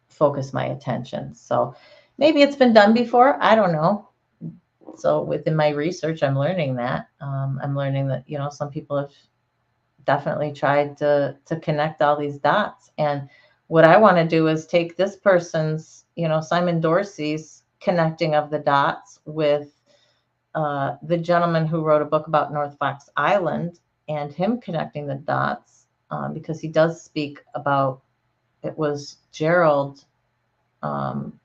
focus my attention. So maybe it's been done before. I don't know. So within my research, I'm learning that. I'm learning that, some people have definitely tried to connect all these dots. And what I want to do is take this person's, Simon Dorsey's connecting of the dots with the gentleman who wrote a book about North Fox Island and him connecting the dots, because he does speak about, it was Gerald, damn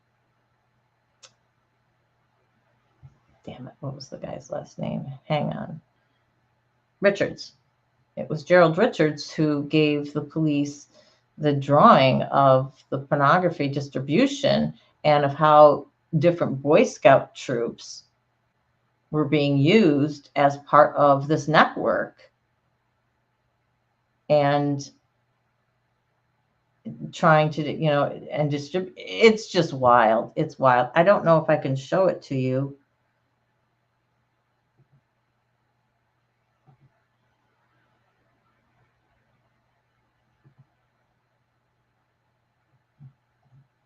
it, what was the guy's last name? Hang on. Richards. It was Gerald Richards who gave the police the drawing of the pornography distribution and of how different Boy Scout troops were being used as part of this network and trying to, and distribute. It's just wild. It's wild. I don't know if I can show it to you.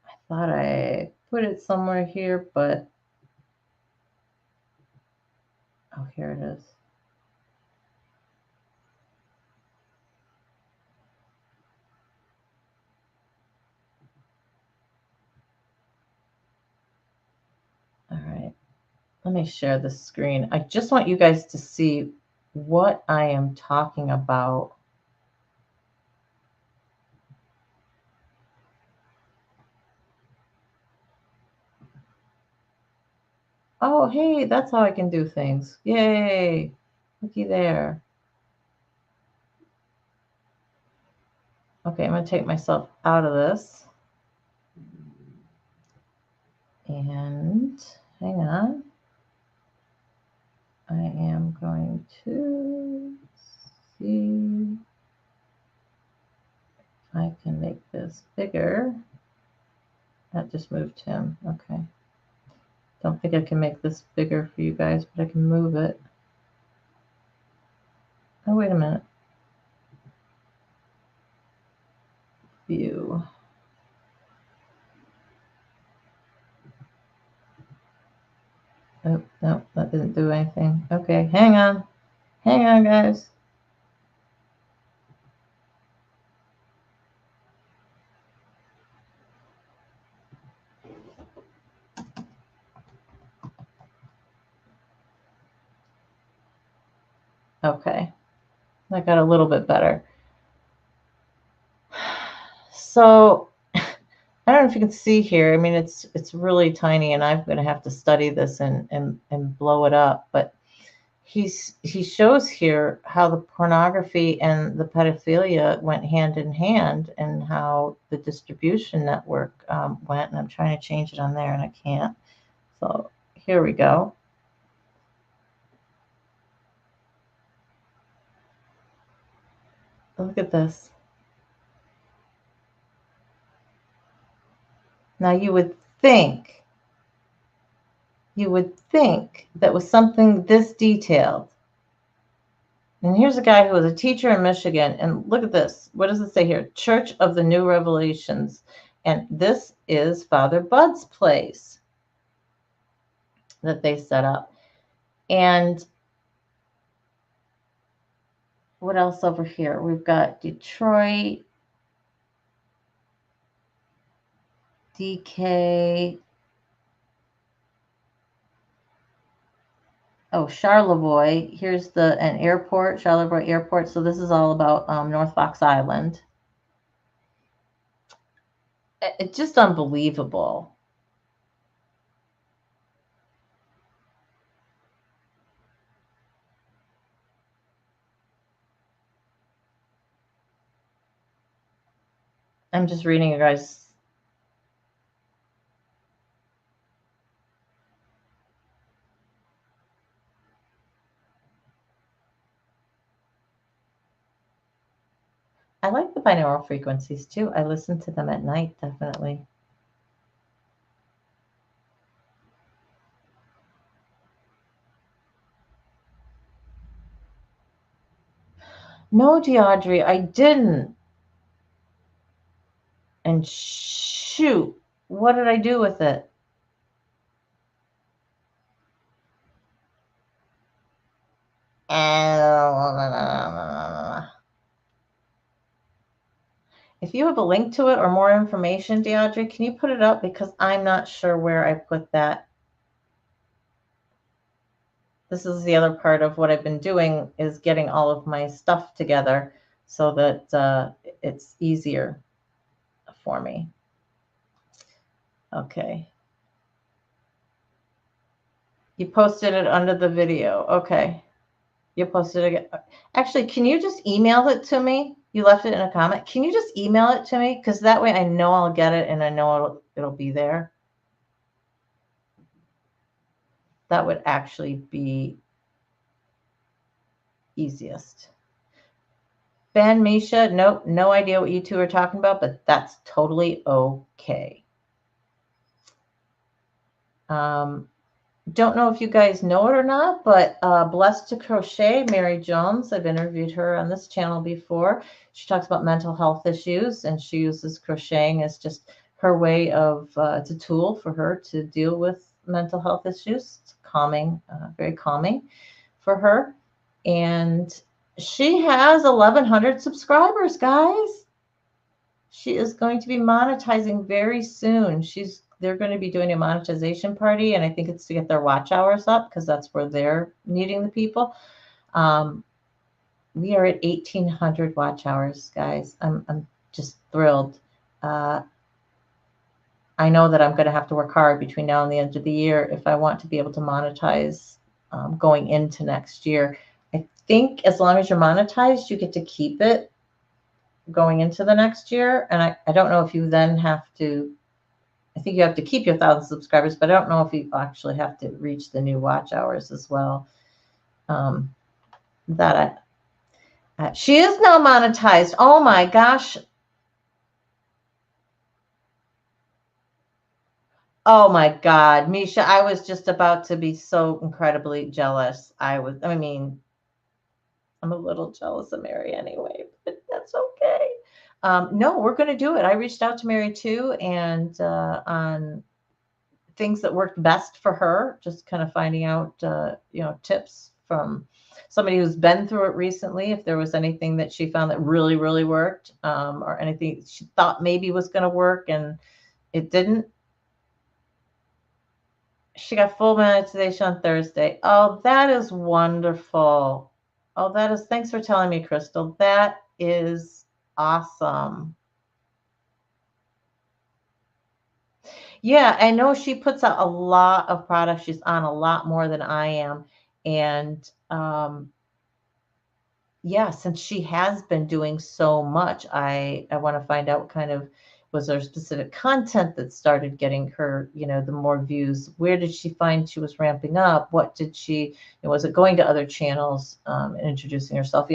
I thought I put it somewhere here, but oh, here it is. All right. Let me share the screen. I just want you guys to see what I am talking about. Oh, hey, that's how I can do things. Yay. Looky there. Okay, I'm going to take myself out of this. And hang on. I am going to see if I can make this bigger. That just moved him. Okay. Don't think I can make this bigger for you guys, but I can move it. Oh, wait a minute. View. Oh, no, that didn't do anything. Okay, hang on. Hang on, guys. Okay, that got a little bit better. So I don't know if you can see here. I mean, it's really tiny, and I'm going to have to study this and blow it up. But he shows here how the pornography and the pedophilia went hand in hand, and how the distribution network went. And I'm trying to change it on there, and I can't. So here we go. Look at this. Now you would think that with something this detailed. And here's a guy who was a teacher in Michigan. And look at this. What does it say here? Church of the New Revelations. And this is Father Bud's place that they set up. And what else over here? We've got Detroit, DK. Oh, Charlevoix. Here's an airport, Charlevoix Airport. So this is all about North Fox Island. It's just unbelievable. I'm just reading you guys. I like the binaural frequencies too. I listen to them at night, definitely. No, Deaudrey, I didn't. And shoot, what did I do with it? If you have a link to it or more information, Deaudrey, can you put it up? Because I'm not sure where I put that. This is the other part of what I've been doing, is getting all of my stuff together so that it's easier for me. Okay. You posted it under the video. Okay. You posted it again. Actually, can you just email it to me? You left it in a comment. Can you just email it to me? Because that way I know I'll get it and I know it'll be there. That would actually be easiest. Ben, Misha, nope, no idea what you two are talking about, but that's totally okay. Don't know if you guys know it or not, but Blessed to Crochet, Mary Jones, I've interviewed her on this channel before. She talks about mental health issues, and she uses crocheting as just her way of, it's a tool for her to deal with mental health issues. It's calming, very calming for her. And she has 1,100 subscribers, guys. She is going to be monetizing very soon. They're going to be doing a monetization party, and I think it's to get their watch hours up because that's where they're needing the people. We are at 1,800 watch hours, guys. I'm just thrilled. I know that I'm going to have to work hard between now and the end of the year if I want to be able to monetize going into next year. I think as long as you're monetized, you get to keep it going into the next year. And I don't know if you then have to, I think you have to keep your 1,000 subscribers, but I don't know if you actually have to reach the new watch hours as well. She is now monetized. Oh my gosh. Oh my God, Misha, I was just about to be so incredibly jealous. I'm a little jealous of Mary anyway, but that's okay. No, we're going to do it. I reached out to Mary too, and on things that worked best for her, just kind of finding out, tips from somebody who's been through it recently, if there was anything that she found that really, really worked, or anything she thought maybe was going to work and it didn't. She got full monetization on Thursday. Oh, that is wonderful. Oh, thanks for telling me, Crystal. That is awesome. Yeah, I know she puts out a lot of products. She's on a lot more than I am. And yeah, since she has been doing so much, I want to find out what kind of Was there specific content that started getting her, the more views? Where did she find she was ramping up? What did she, was it going to other channels and introducing herself?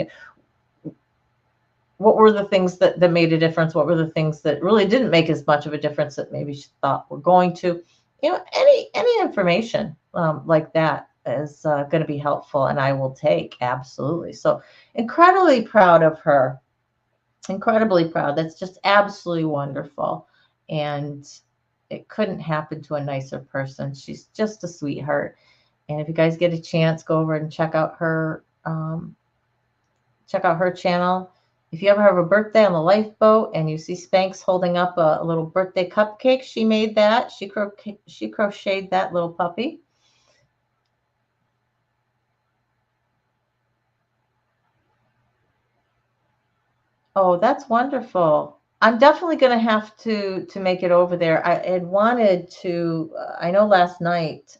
What were the things that made a difference? What were the things that really didn't make as much of a difference that maybe she thought were going to? Any information like that is going to be helpful, and I will take absolutely. So incredibly proud of her. Incredibly proud. That's just absolutely wonderful. And it couldn't happen to a nicer person. She's just a sweetheart. And if you guys get a chance, go over and check out her channel. If you ever have a birthday on the lifeboat and you see Spanx holding up a little birthday cupcake, she made that. She crocheted that little puppy. Oh, that's wonderful. I'm definitely going to have to make it over there. I had wanted to. I know last night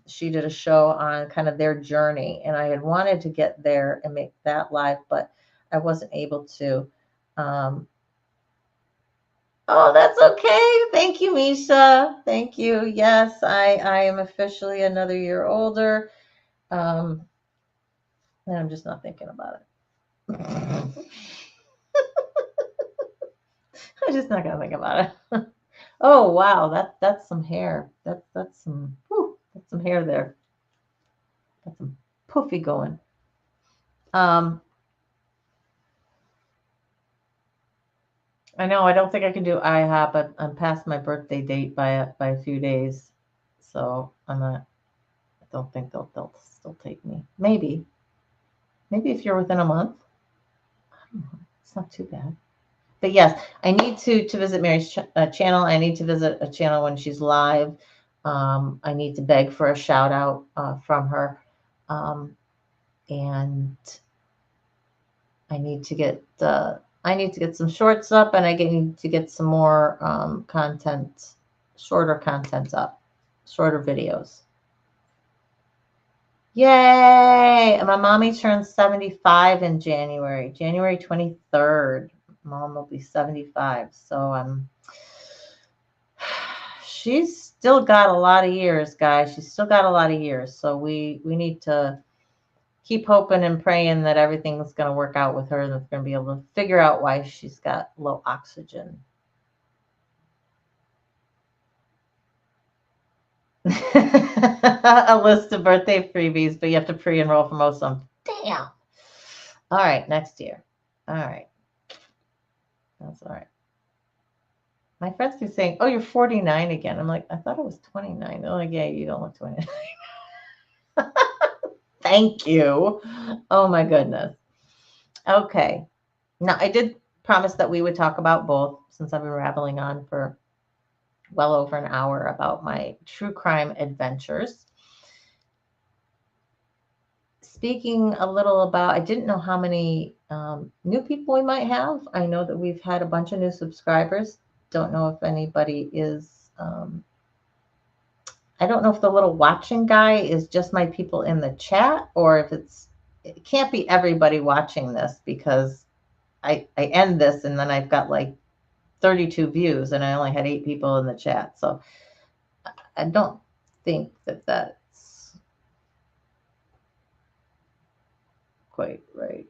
she did a show on kind of their journey, and I had wanted to get there and make that live, but I wasn't able to. Um, oh, that's okay. Thank you, Misha. Thank you. Yes, I am officially another year older, and I'm just not thinking about it. I'm just not gonna think about it. Oh wow, that's some hair. That's some hair there. Got some poofy going. Um, I know I don't think I can do IHOP, but I'm past my birthday date by a few days, so I'm not. I don't think they'll still take me. Maybe if you're within a month, it's not too bad. But yes, I need to visit Mary's channel. I need to visit a channel when she's live. I need to beg for a shout out from her, and I need to get some shorts up, and need to get some more content, shorter content up, shorter videos. Yay! And my mommy turns 75 in January 23rd. Mom will be 75. So she's still got a lot of years, guys. She's still got a lot of years. So we need to keep hoping and praying that everything's going to work out with her and that's going to be able to figure out why she's got low oxygen. A list of birthday freebies, but you have to pre-enroll for most of them. Damn. All right, next year. All right. That's all right. My friends keep saying, "Oh, you're 49 again." I'm like, I thought I was 29. They're like, "Yeah, you don't look 29." Thank you. Oh my goodness. Okay. Now I did promise that we would talk about both, since I've been rambling on for well over an hour about my true crime adventures. Speaking a little about, I didn't know how many new people we might have. I know that we've had a bunch of new subscribers. Don't know if anybody is, I don't know if the little watching guy is just my people in the chat, or if it can't be everybody watching this, because I end this and then I've got like 32 views and I only had 8 people in the chat. So I don't think that that's quite right.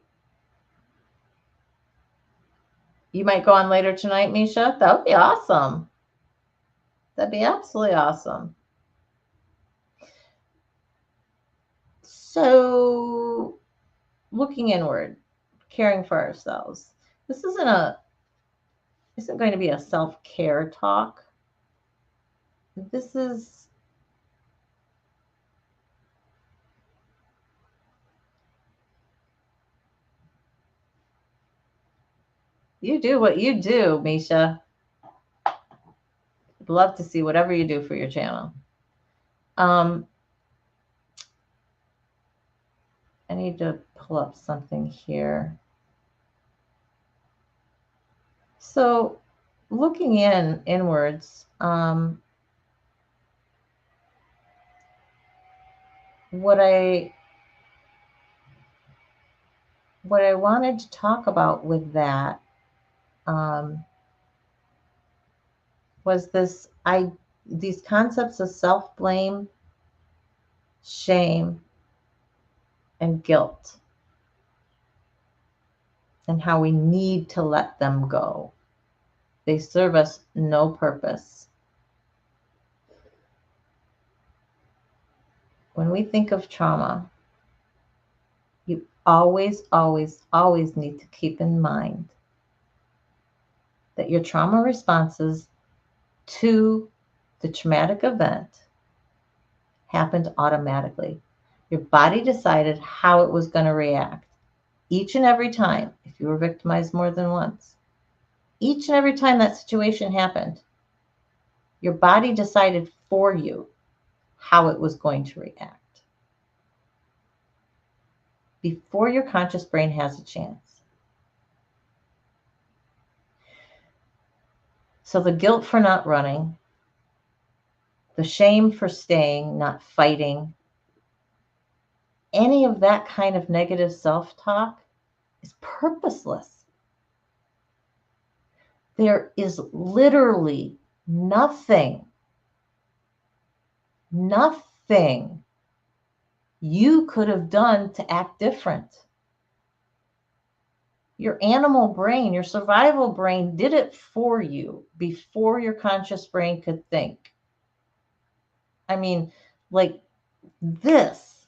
You might go on later tonight, Misha. That would be awesome. That'd be absolutely awesome. So, looking inward, caring for ourselves. This isn't going to be a self-care talk. This is you do what you do, Misha. I'd love to see whatever you do for your channel. I need to pull up something here. So, looking inwards, what I wanted to talk about with that, was these concepts of self-blame, shame, and guilt, and how we need to let them go. They serve us no purpose. When we think of trauma, you always, always, always need to keep in mind that your trauma responses to the traumatic event happened automatically. Your body decided how it was going to react each and every time, if you were victimized more than once. Each and every time that situation happened, your body decided for you how it was going to react before your conscious brain has a chance. So the guilt for not running, the shame for staying, not fighting, any of that kind of negative self-talk is purposeless. There is literally nothing you could have done to act different. Your animal brain, your survival brain did it for you before your conscious brain could think. I mean, like this.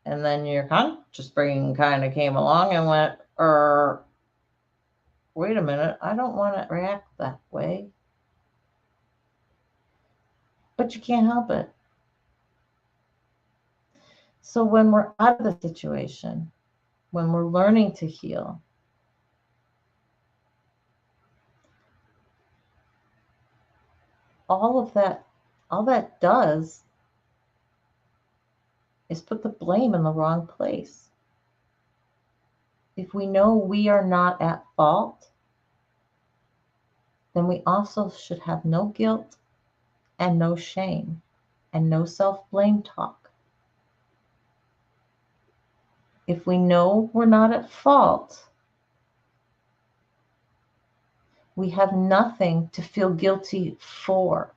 And then your conscious brain kind of came along and went, wait a minute, I don't want to react that way. But you can't help it. So when we're out of the situation, when we're learning to heal, all that does is put the blame in the wrong place. If we know we are not at fault, then we also should have no guilt and no shame and no self-blame talk. If we know we're not at fault, we have nothing to feel guilty for.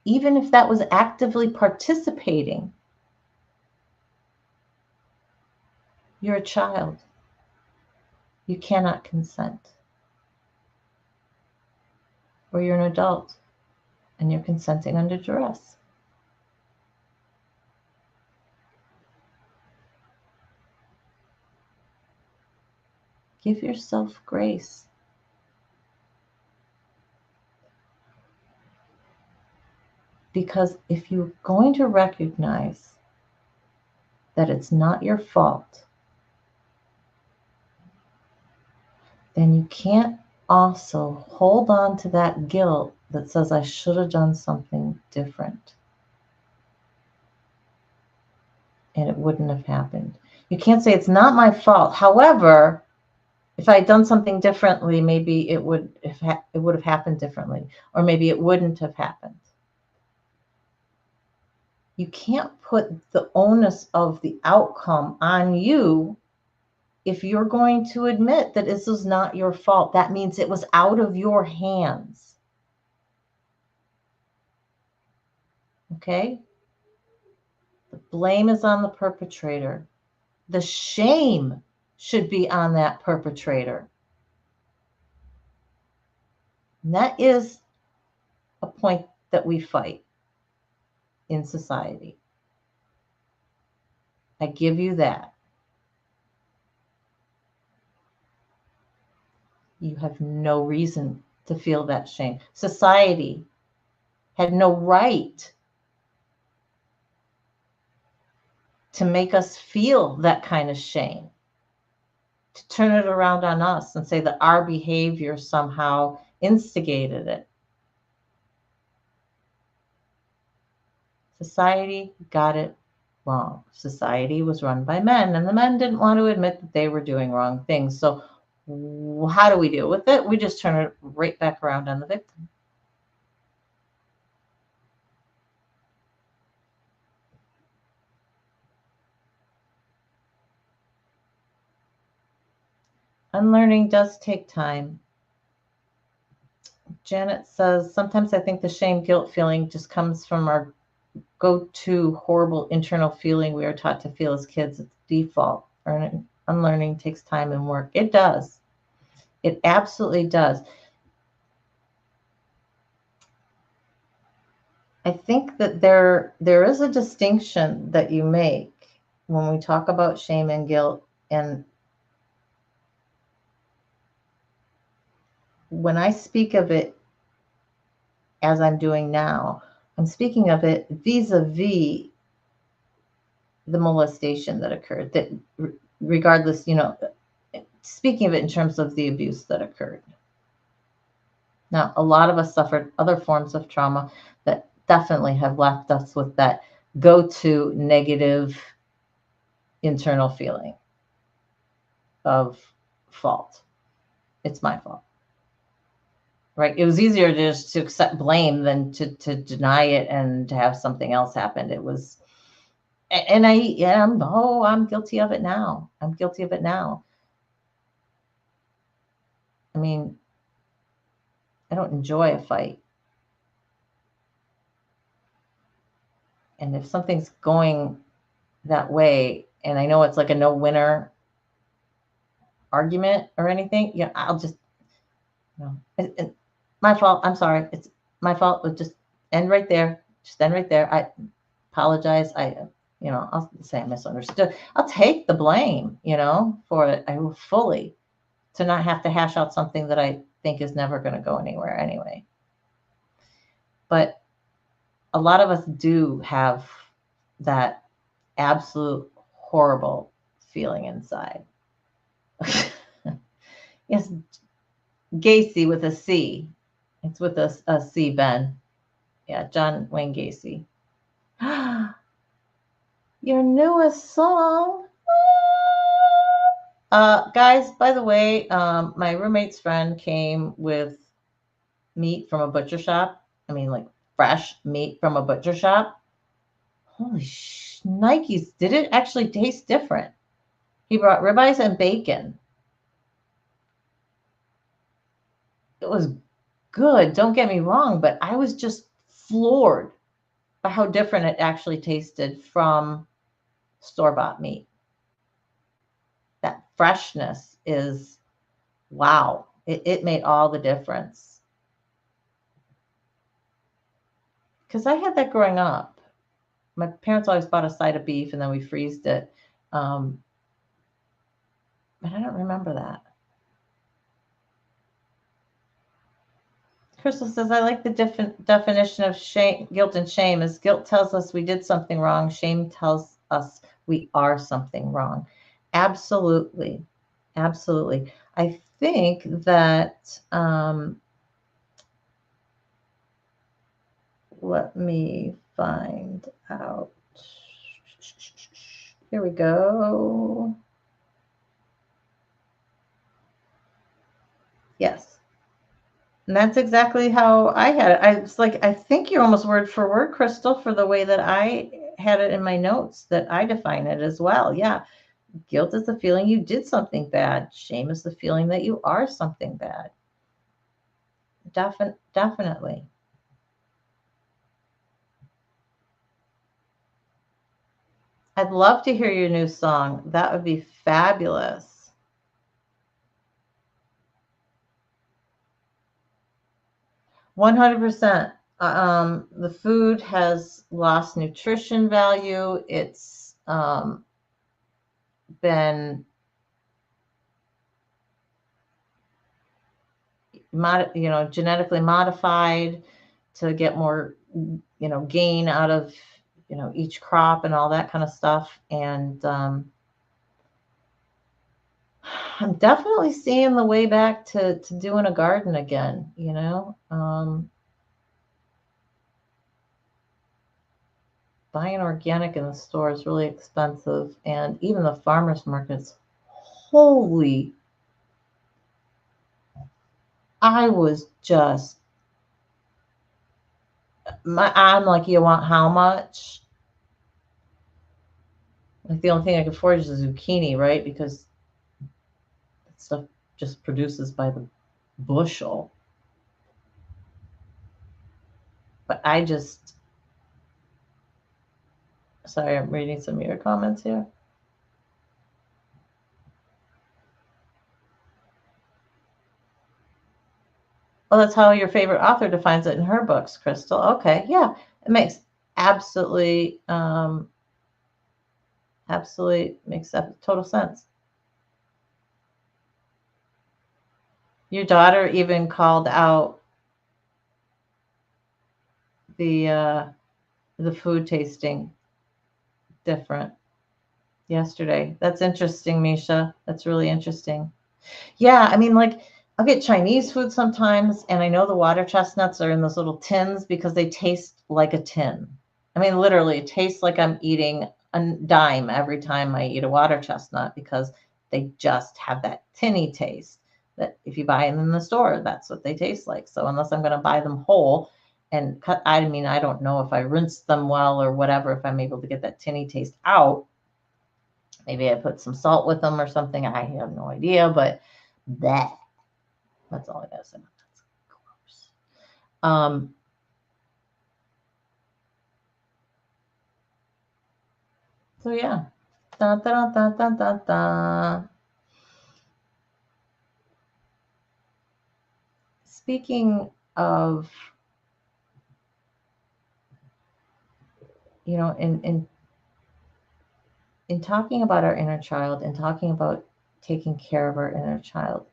Even if that was actively participating, you're a child. You cannot consent. Or you're an adult and you're consenting under duress. Give yourself grace. Because if you're going to recognize that it's not your fault, then you can't also hold on to that guilt that says, I should have done something different. And it wouldn't have happened. You can't say it's not my fault. However, if I had done something differently, maybe it would have happened differently, or maybe it wouldn't have happened. You can't put the onus of the outcome on you if you're going to admit that this is not your fault. That means it was out of your hands. Okay? The blame is on the perpetrator. The shame should be on that perpetrator. And that is a point that we fight in society. I give you that. You have no reason to feel that shame. Society had no right to make us feel that kind of shame, to turn it around on us and say that our behavior somehow instigated it. Society got it wrong. Society was run by men, and the men didn't want to admit that they were doing wrong things. So how do we deal with it? We just turn it right back around on the victim. Unlearning does take time. Janet says, sometimes I think the shame guilt feeling just comes from our go to horrible internal feeling we are taught to feel as kids. It's default. Unlearning takes time and work. It does. It absolutely does. I think that there is a distinction that you make when we talk about shame and guilt. And when I speak of it as I'm doing now, I'm speaking of it vis-a-vis the molestation that occurred, that regardless, speaking of it in terms of the abuse that occurred. Now, a lot of us suffered other forms of trauma that definitely have left us with that go-to negative internal feeling of fault. It's my fault. Right? It was easier just to accept blame than to deny it and to have something else happen. It was, and I am, I'm guilty of it now. I'm guilty of it now. I mean, I don't enjoy a fight. And if something's going that way, and I know it's like a no winner argument or anything, I'll just, my fault. I'm sorry. It's my fault. It just end right there. Just end right there. I apologize. I'll say I misunderstood. I'll take the blame, for it. I will fully, to not have to hash out something that I think is never going to go anywhere anyway. But a lot of us do have that absolute horrible feeling inside. Yes, Gacy with a C. It's with a C, Ben. Yeah, John Wayne Gacy. Your newest song. Guys, by the way, my roommate's friend came with meat from a butcher shop. I mean, like fresh meat from a butcher shop. Holy Nikes, did it actually taste different? He brought ribeyes and bacon. It was good, don't get me wrong, but I was just floored by how different it actually tasted from store-bought meat. That freshness is, wow. It made all the difference. Because I had that growing up. My parents always bought a side of beef and then we freezed it. But I don't remember that. Crystal says, I like the definition of shame, guilt and shame. As guilt tells us we did something wrong, shame tells us we are something wrong. Absolutely. Absolutely. I think that, let me find out. Here we go. Yes. And that's exactly how I had it. I think you're almost word for word, Crystal, for the way that I had it in my notes, that I define it as well. Yeah. Guilt is the feeling you did something bad. Shame is the feeling that you are something bad. Definitely. I'd love to hear your new song. That would be fabulous. $100%. The food has lost nutrition value. It's been, genetically modified to get more, gain out of, each crop and all that kind of stuff. And I'm definitely seeing the way back to doing a garden again, buying organic in the store is really expensive. And even the farmers markets, holy, I was just, I'm like, you want how much? Like the only thing I can afford is a zucchini, right? Because that stuff just produces by the bushel. But sorry, I'm reading some of your comments here. Well, that's how your favorite author defines it in her books, Crystal. Okay, yeah, it makes absolutely, absolutely makes total sense. Your daughter even called out the food tasting different yesterday. That's interesting, Misha. That's really interesting. Yeah, I mean, like, I'll get Chinese food sometimes, and I know the water chestnuts are in those little tins because they taste like a tin. I mean, literally, it tastes like I'm eating a dime every time I eat a water chestnut because they just have that tinny taste that if you buy them in the store, that's what they taste like. So unless I'm going to buy them whole and cut, I mean, I don't know if I rinse them well or whatever, if I'm able to get that tinny taste out. Maybe I put some salt with them or something. I have no idea, but that's all I gotta say. That's gross. So yeah. Da, da, da, da, da, da. Speaking of, in talking about our inner child and talking about taking care of our inner child,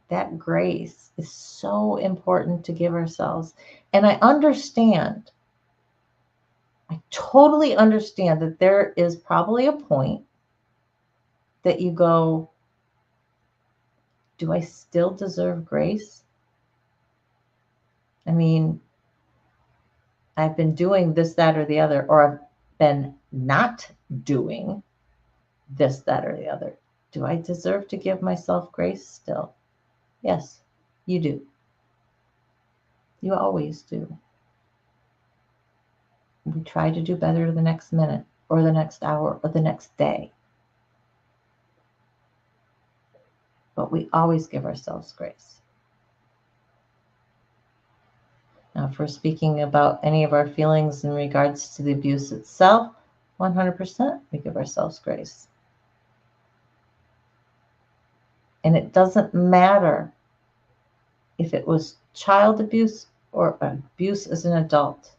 that grace is so important to give ourselves. And I totally understand that there is probably a point that you go, do I still deserve grace? I mean, I've been doing this, that, or the other, or I've been not doing this, that, or the other. Do I deserve to give myself grace still? Yes, you do. You always do. We try to do better the next minute, or the next hour, or the next day. But we always give ourselves grace. Now, if we're speaking about any of our feelings in regards to the abuse itself, 100% we give ourselves grace. And it doesn't matter if it was child abuse or abuse as an adult.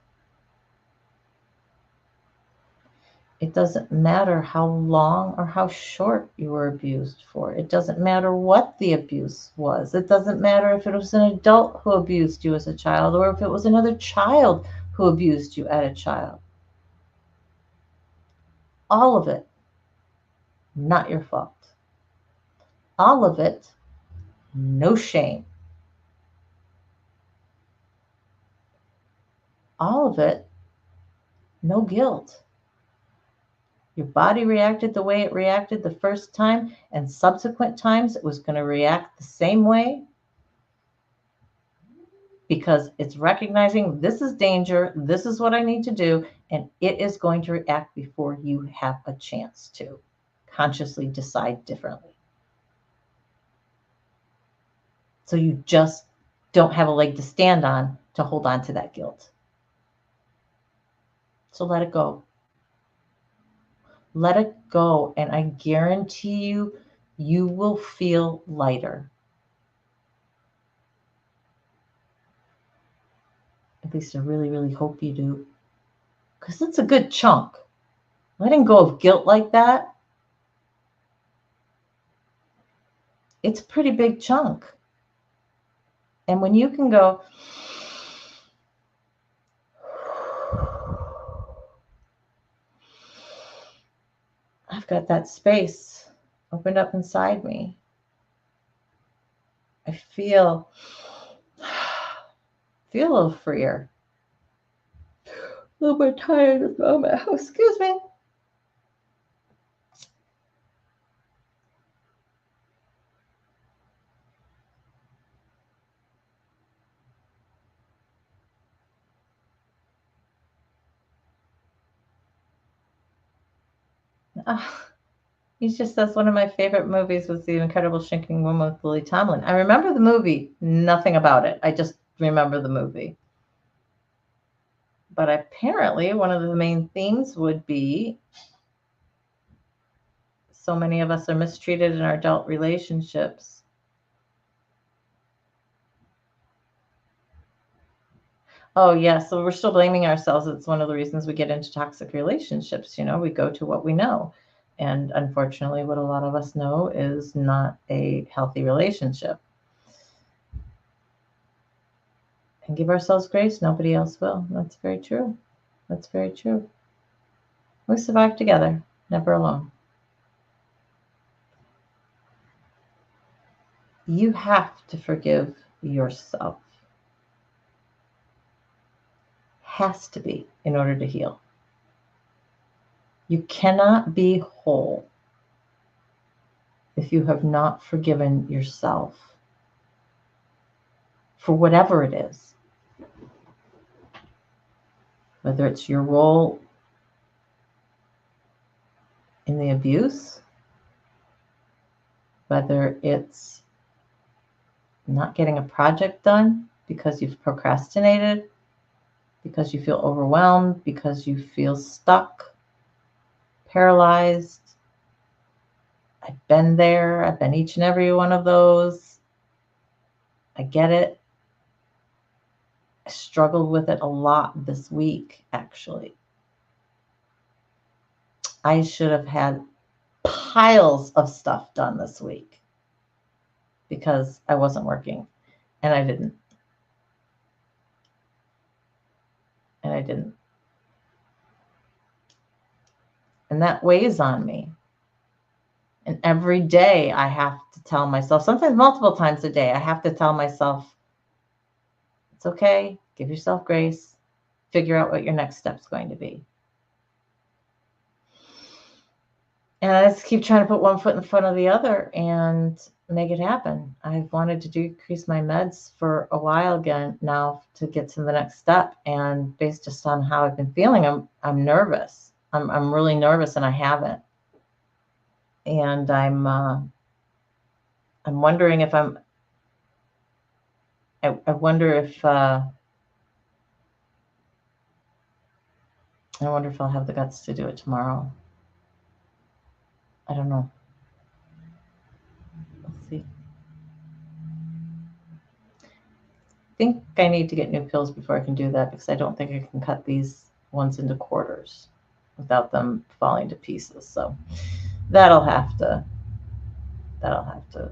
It doesn't matter how long or how short you were abused for. It doesn't matter what the abuse was. It doesn't matter if it was an adult who abused you as a child or if it was another child who abused you as a child. All of it, not your fault. All of it, no shame. All of it, no guilt. Your body reacted the way it reacted the first time, and subsequent times it was going to react the same way because it's recognizing this is danger, this is what I need to do, and it is going to react before you have a chance to consciously decide differently. So you just don't have a leg to stand on to hold on to that guilt. So let it go. Let it go, and I guarantee you, you will feel lighter. At least I really, really hope you do. Because it's a good chunk. Letting go of guilt like that, it's a pretty big chunk. And when you can go, I've got that space opened up inside me. I feel a little freer. A little bit tired at the moment. Oh, excuse me. He just says one of my favorite movies was The Incredible Shrinking Woman with Lily Tomlin. I remember the movie, nothing about it. I just remember the movie. But apparently, one of the main themes would be so many of us are mistreated in our adult relationships. Oh, yeah. So we're still blaming ourselves. It's one of the reasons we get into toxic relationships. We go to what we know. And unfortunately, what a lot of us know is not a healthy relationship. And give ourselves grace. Nobody else will. That's very true. That's very true. We survive together, never alone. You have to forgive yourself. Has to be in order to heal. You cannot be whole if you have not forgiven yourself for whatever it is. Whether it's your role in the abuse, whether it's not getting a project done because you've procrastinated, because you feel overwhelmed, because you feel stuck, paralyzed. I've been there. I've been each and every one of those. I get it. I struggled with it a lot this week, actually. I should have had piles of stuff done this week because I wasn't working, and I didn't. And I didn't. And that weighs on me. And every day I have to tell myself, sometimes multiple times a day, I have to tell myself, it's okay, give yourself grace, figure out what your next step's going to be. And I just keep trying to put one foot in front of the other and make it happen. I've wanted to decrease my meds for a while again now to get to the next step. And based just on how I've been feeling, I'm nervous. I'm really nervous, and I haven't. And I'm wondering if I wonder if I wonder if I'll have the guts to do it tomorrow. I don't know. Let's see. I think I need to get new pills before I can do that, because I don't think I can cut these ones into quarters without them falling to pieces. So that'll have to,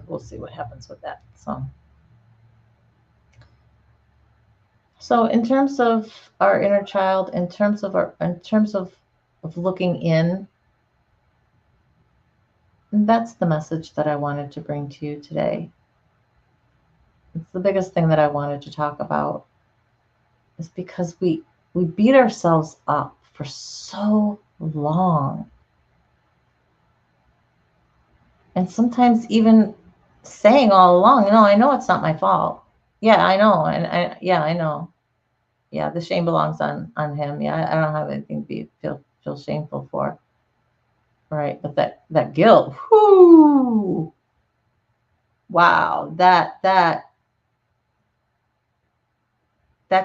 we'll see what happens with that. So in terms of our inner child, in terms of looking in, that's the message that I wanted to bring to you today. It's the biggest thing that I wanted to talk about, is because we beat ourselves up for so long. And sometimes even saying all along, no, I know it's not my fault. Yeah, I know. I know. Yeah, the shame belongs on him. Yeah, I don't have anything to feel shameful for. Right. But that guilt, whoo, wow, that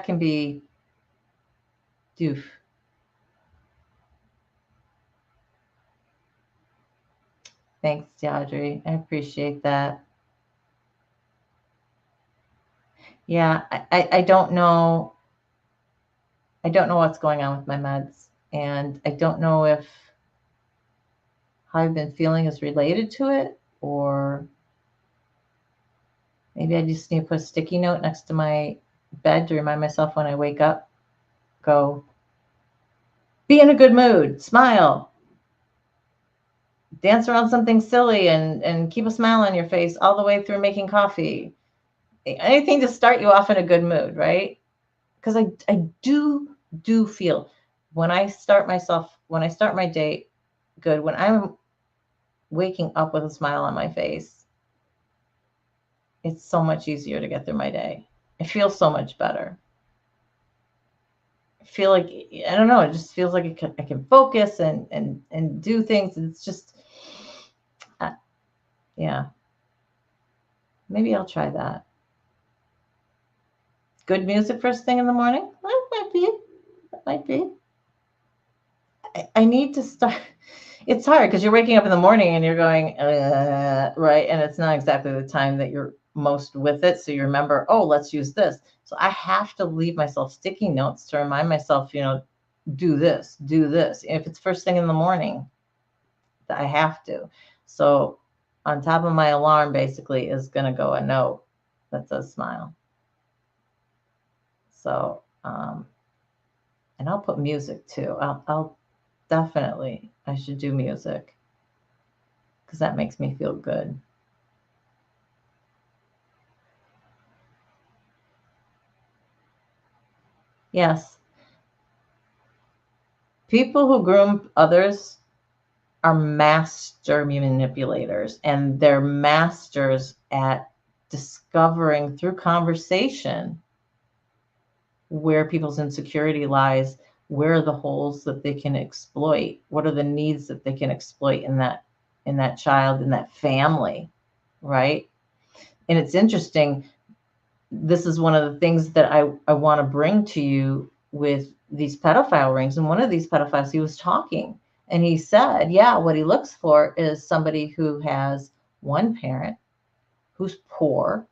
can be doof. Thanks, Audrey. I appreciate that. Yeah, I don't know. I don't know what's going on with my meds, and I don't know if how I've been feeling is related to it, or maybe I just need to put a sticky note next to my bed to remind myself when I wake up, go, be in a good mood, smile, dance around something silly, and keep a smile on your face all the way through making coffee. Anything to start you off in a good mood, right? Because I do feel when I start my day good, when I'm waking up with a smile on my face, it's so much easier to get through my day. It feels so much better. I feel like, I don't know, it just feels like I can focus and do things. It's just, Yeah. Maybe I'll try that. Good music first thing in the morning? That might be. That might be. I need to start. It's hard because you're waking up in the morning and you're going, right? And it's not exactly the time that you're most with it. So you remember, oh, let's use this. So I have to leave myself sticky notes to remind myself, do this, do this. If it's first thing in the morning, I have to. So on top of my alarm, basically, is going to go a note that says smile. So, and I'll put music too. I'll definitely, I should do music because that makes me feel good. Yes. People who groom others are master manipulators, and they're masters at discovering through conversation where people's insecurity lies, where are the holes that they can exploit, what are the needs that they can exploit in that child, in that family, right? And it's interesting, this is one of the things that I want to bring to you with these pedophile rings. And one of these pedophiles, he was talking and he said, yeah, what he looks for is somebody who has one parent, who's poor,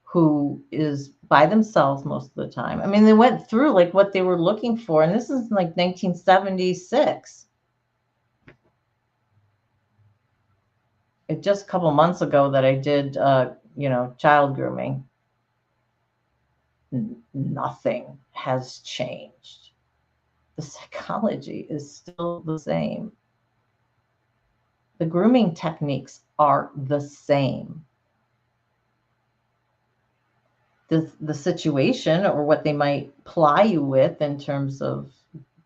who is by themselves most of the time. I mean, they went through like what they were looking for, and this is like 1976. It just a couple months ago that I did, child grooming. Nothing has changed. The psychology is still the same. The grooming techniques are the same. The situation or what they might ply you with in terms of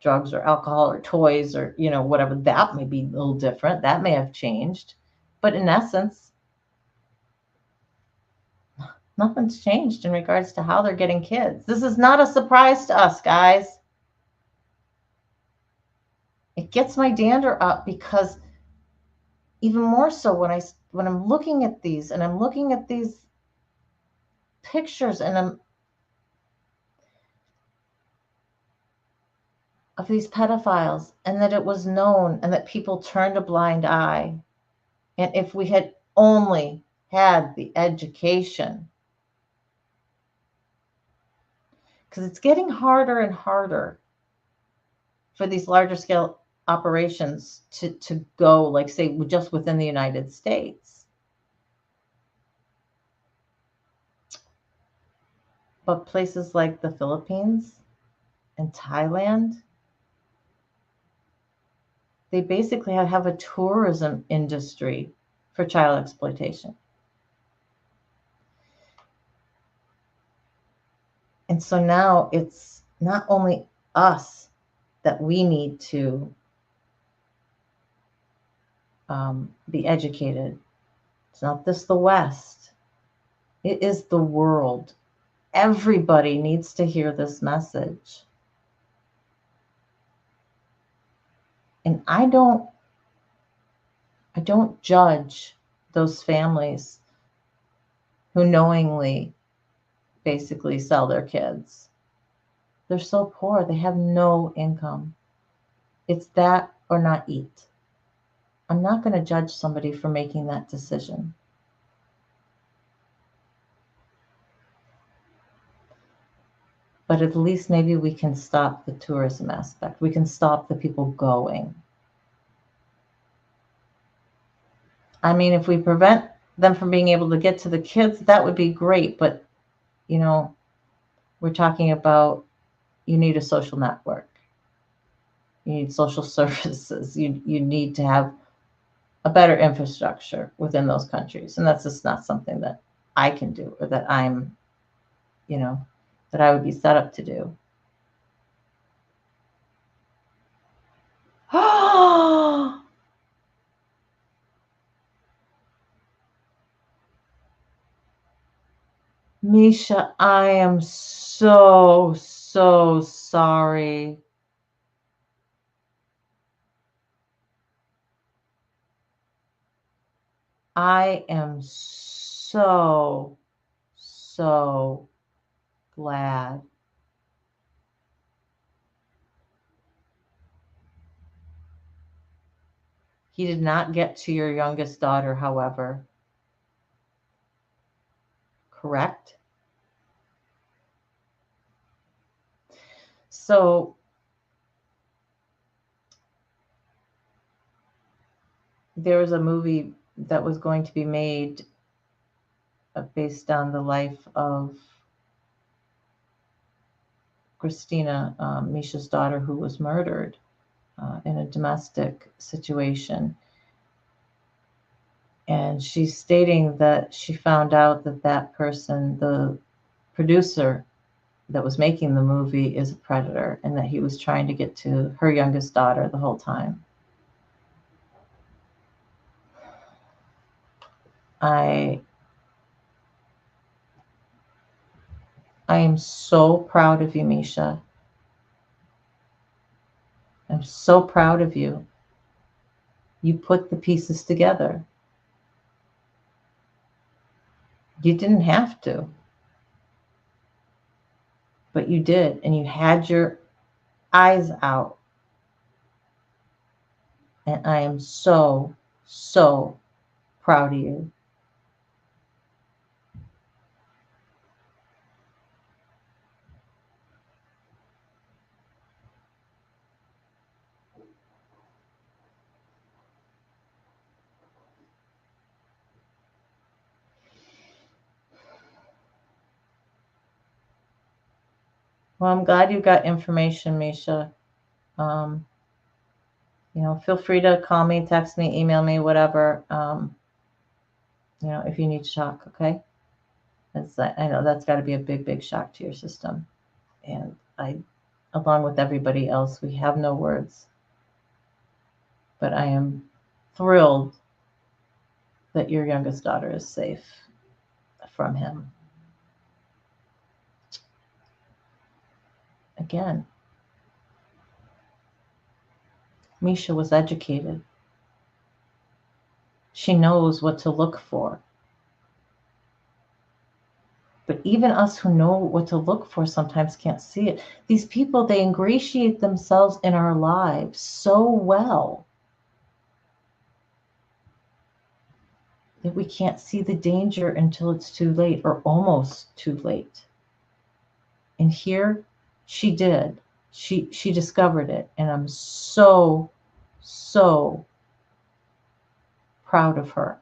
drugs or alcohol or toys or whatever, that may be a little different, that may have changed, but in essence nothing's changed in regards to how they're getting kids. This is not a surprise to us, guys. It gets my dander up because even more so when I'm looking at these and I'm looking at these pictures and I'm of these pedophiles, and that it was known and that people turned a blind eye. And if we had only had the education, because it's getting harder and harder for these larger scale operations to go, like, say, just within the United States. But places like the Philippines and Thailand, they basically have a tourism industry for child exploitation. And so now it's not only us that we need to be educated. It's not just the West. It is the world. Everybody needs to hear this message. And I don't judge those families who knowingly basically sell their kids. They're so poor, they have no income. It's that or not eat. I'm not going to judge somebody for making that decision. But at least maybe we can stop the tourism aspect. We can stop the people going. I mean, if we prevent them from being able to get to the kids, that would be great. But, we're talking about, you need a social network. You need social services. You need to have a better infrastructure within those countries. And that's just not something that I can do or that I'm, that I would be set up to do. Misha, I am so, so sorry. I am so, so glad. He did not get to your youngest daughter, however. Correct? So there was a movie that was going to be made based on the life of Christina, Misha's daughter, who was murdered in a domestic situation. And she's stating that she found out that that person, the producer that was making the movie, is a predator and that he was trying to get to her youngest daughter the whole time. I am so proud of you, Misha. I'm so proud of you. You put the pieces together. You didn't have to, but you did, and you had your eyes out. And I am so, so proud of you. Well, I'm glad you got information, Misha. Um, feel free to call me, text me, email me, whatever. If you need to talk, okay? I know that's got to be a big, big shock to your system. And along with everybody else, we have no words. But I am thrilled that your youngest daughter is safe from him. Again, Misha was educated. She knows what to look for. But even us who know what to look for sometimes can't see it. These people, they ingratiate themselves in our lives so well that we can't see the danger until it's too late or almost too late. And here she did. She discovered it. And I'm so, so proud of her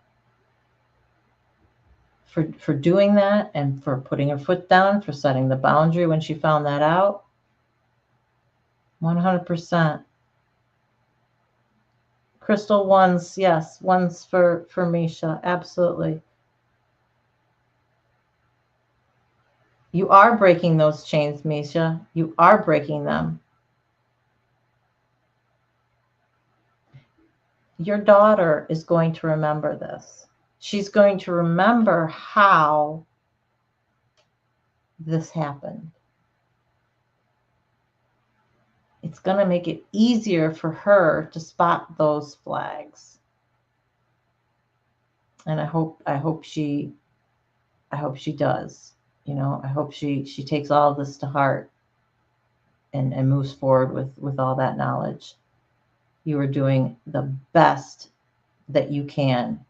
for doing that and for putting her foot down, for setting the boundary when she found that out. 100%. Crystal, ones, yes, ones for Misha, absolutely. You are breaking those chains, Misha. You are breaking them. Your daughter is going to remember this. She's going to remember how this happened. It's going to make it easier for her to spot those flags. And I hope she does. I hope she takes all of this to heart and moves forward with all that knowledge. You are doing the best that you can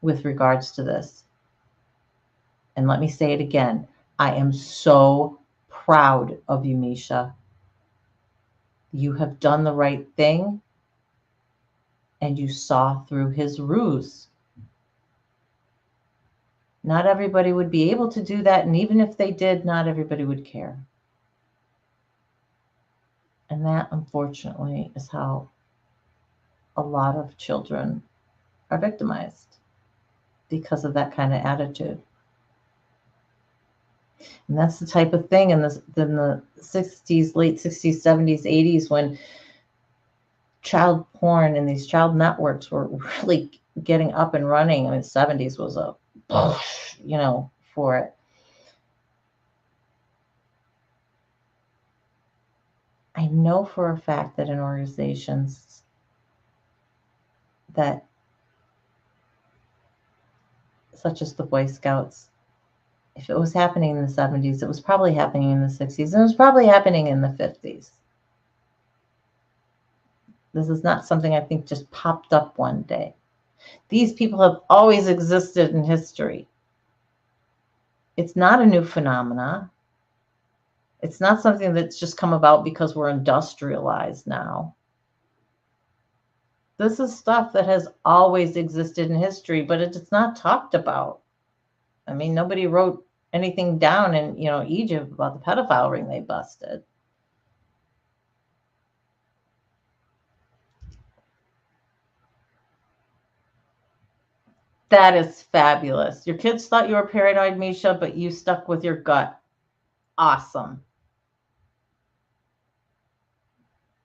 with regards to this. And let me say it again. I am so proud of you, Misha. You have done the right thing and you saw through his ruse. Not everybody would be able to do that. And even if they did, not everybody would care. And that, unfortunately, is how a lot of children are victimized because of that kind of attitude. And that's the type of thing in the 60s, late 60s, 70s, 80s, when child porn and these child networks were really getting up and running. I mean, 70s was for it. I know for a fact that in organizations that such as the Boy Scouts. If it was happening in the 70s, it was probably happening in the 60s, and it was probably happening in the 50s. This is not something I think just popped up one day. These people have always existed in history. It's not a new phenomena. It's not something that's just come about because we're industrialized now. This is stuff that has always existed in history, but it's not talked about. I mean, nobody wrote anything down in, Egypt about the pedophile ring they busted. That is fabulous. Your kids thought you were paranoid, Misha, but you stuck with your gut. Awesome.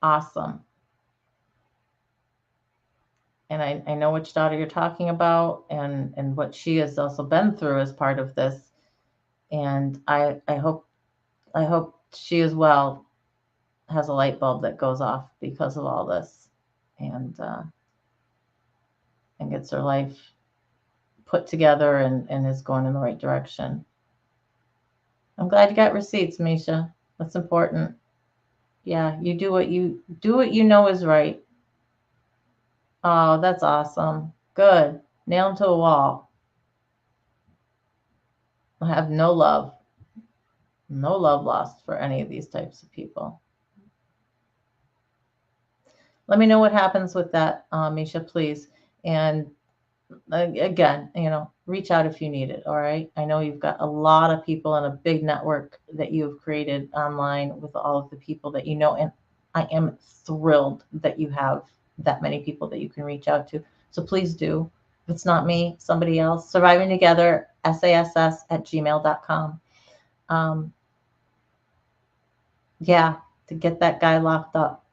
Awesome. And I know which daughter you're talking about, and what she has also been through as part of this. And I hope she as well has a light bulb that goes off because of all this, and gets her life put together and is going in the right direction. I'm glad you got receipts, Misha. That's important. Yeah, you do what you know is right. Oh, that's awesome. Good. Nail them to a wall. I have no love lost for any of these types of people. Let me know what happens with that, Misha, please. And again, reach out if you need it. All right. I know you've got a lot of people and a big network that you have created online with all of the people that you know. And I am thrilled that you have that many people that you can reach out to. So please do. If it's not me, somebody else. Surviving Together, sass@gmail.com. Yeah, to get that guy locked up.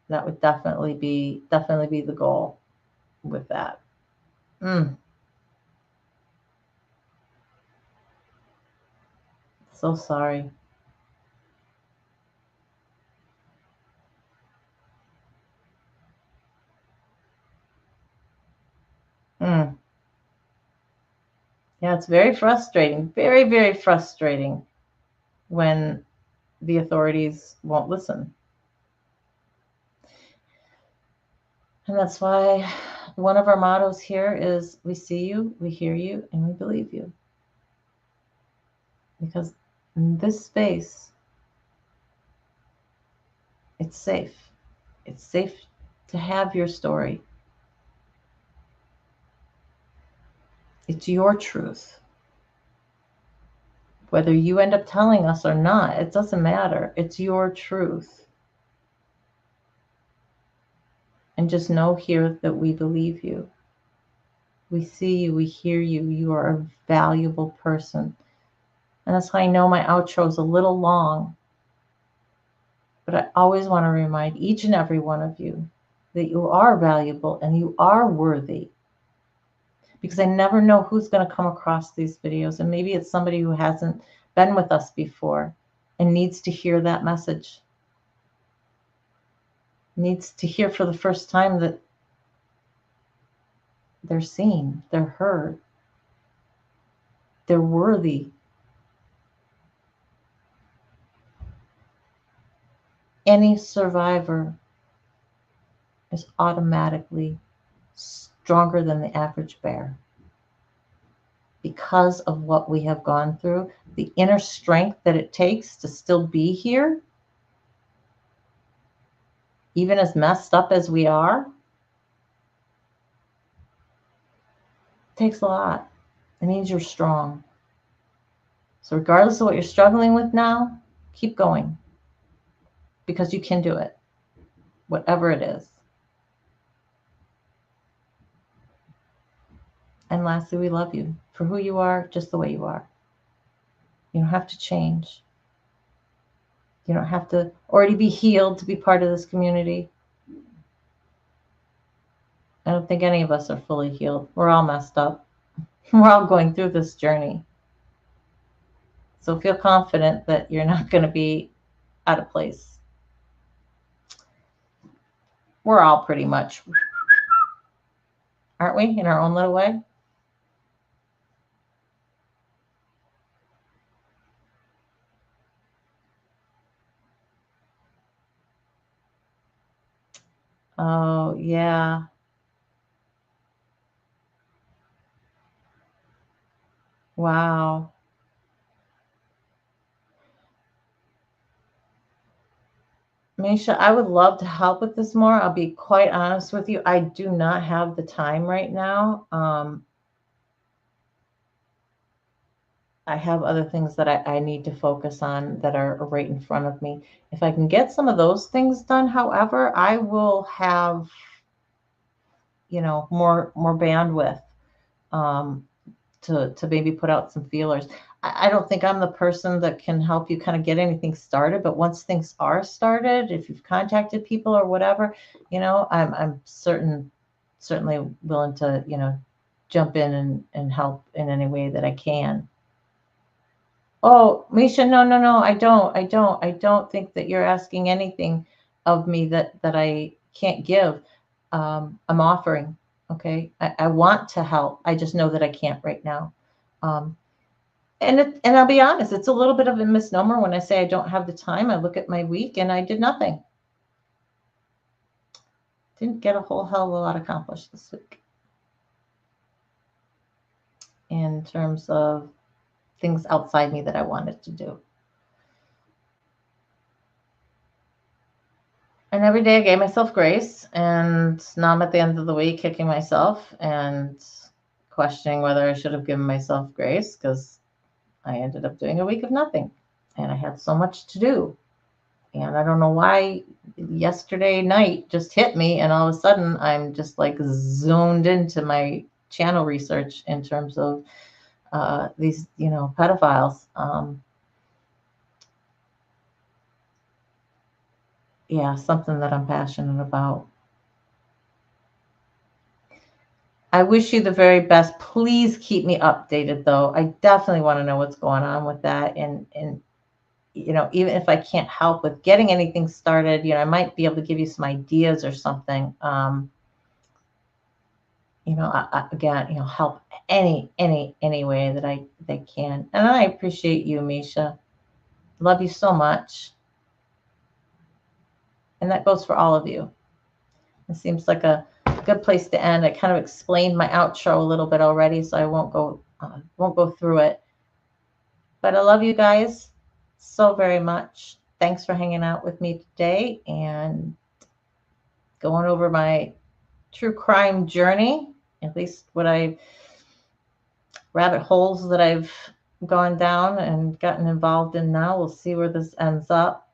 That would definitely be the goal with that. So sorry. Mm. Yeah, it's very frustrating. Very, very frustrating when the authorities won't listen. And that's why one of our mottos here is we see you, we hear you, and we believe you. Because in this space, it's safe. It's safe to have your story. It's your truth. Whether you end up telling us or not, it doesn't matter. It's your truth. And just know here that we believe you. We see you, we hear you. You are a valuable person. And that's why I know my outro is a little long. But I always want to remind each and every one of you that you are valuable and you are worthy. Because I never know who's going to come across these videos. And maybe it's somebody who hasn't been with us before and needs to hear that message. Needs to hear for the first time that they're seen, they're heard, they're worthy. Any survivor is automatically stronger than the average bear because of what we have gone through, the inner strength that it takes to still be here, even as messed up as we are, takes a lot. It means you're strong. So regardless of what you're struggling with now, keep going because you can do it, whatever it is. And lastly, we love you for who you are, just the way you are. You don't have to change. You don't have to already be healed to be part of this community. I don't think any of us are fully healed. We're all messed up. We're all going through this journey. So feel confident that you're not going to be out of place. We're all pretty much, aren't we, in our own little way? Oh, yeah. Wow. Misha, I would love to help with this more. I'll be quite honest with you. I do not have the time right now. I have other things that I need to focus on that are right in front of me. If I can get some of those things done, however, I will have, more bandwidth um, to maybe put out some feelers. I don't think I'm the person that can help you kind of get anything started, but once things are started, if you've contacted people or whatever, I'm certainly willing to, jump in and help in any way that I can. Oh, Misha, no, no, no, I don't think that you're asking anything of me that I can't give. I'm offering, okay? I want to help. I just know that I can't right now. Um, and I'll be honest, it's a little bit of a misnomer when I say I don't have the time. I look at my week and I did nothing. Didn't get a whole hell of a lot accomplished this week in terms of things outside me that I wanted to do. And every day I gave myself grace, and now I'm at the end of the week kicking myself and questioning whether I should have given myself grace because I ended up doing a week of nothing and I had so much to do. And I don't know why yesterday night just hit me, and all of a sudden I'm just like zoned into my channel research in terms of these, pedophiles. Yeah, something that I'm passionate about. I wish you the very best. Please keep me updated, though. I definitely want to know what's going on with that, and even if I can't help with getting anything started, I might be able to give you some ideas or something. Again, help any way that I can. And I appreciate you, Misha. Love you so much. And that goes for all of you. It seems like a good place to end. I kind of explained my outro a little bit already, so I won't go through it. But I love you guys so very much. Thanks for hanging out with me today and going over my true crime journey, at least what I rabbit holes that I've gone down and gotten involved in now. We'll see where this ends up.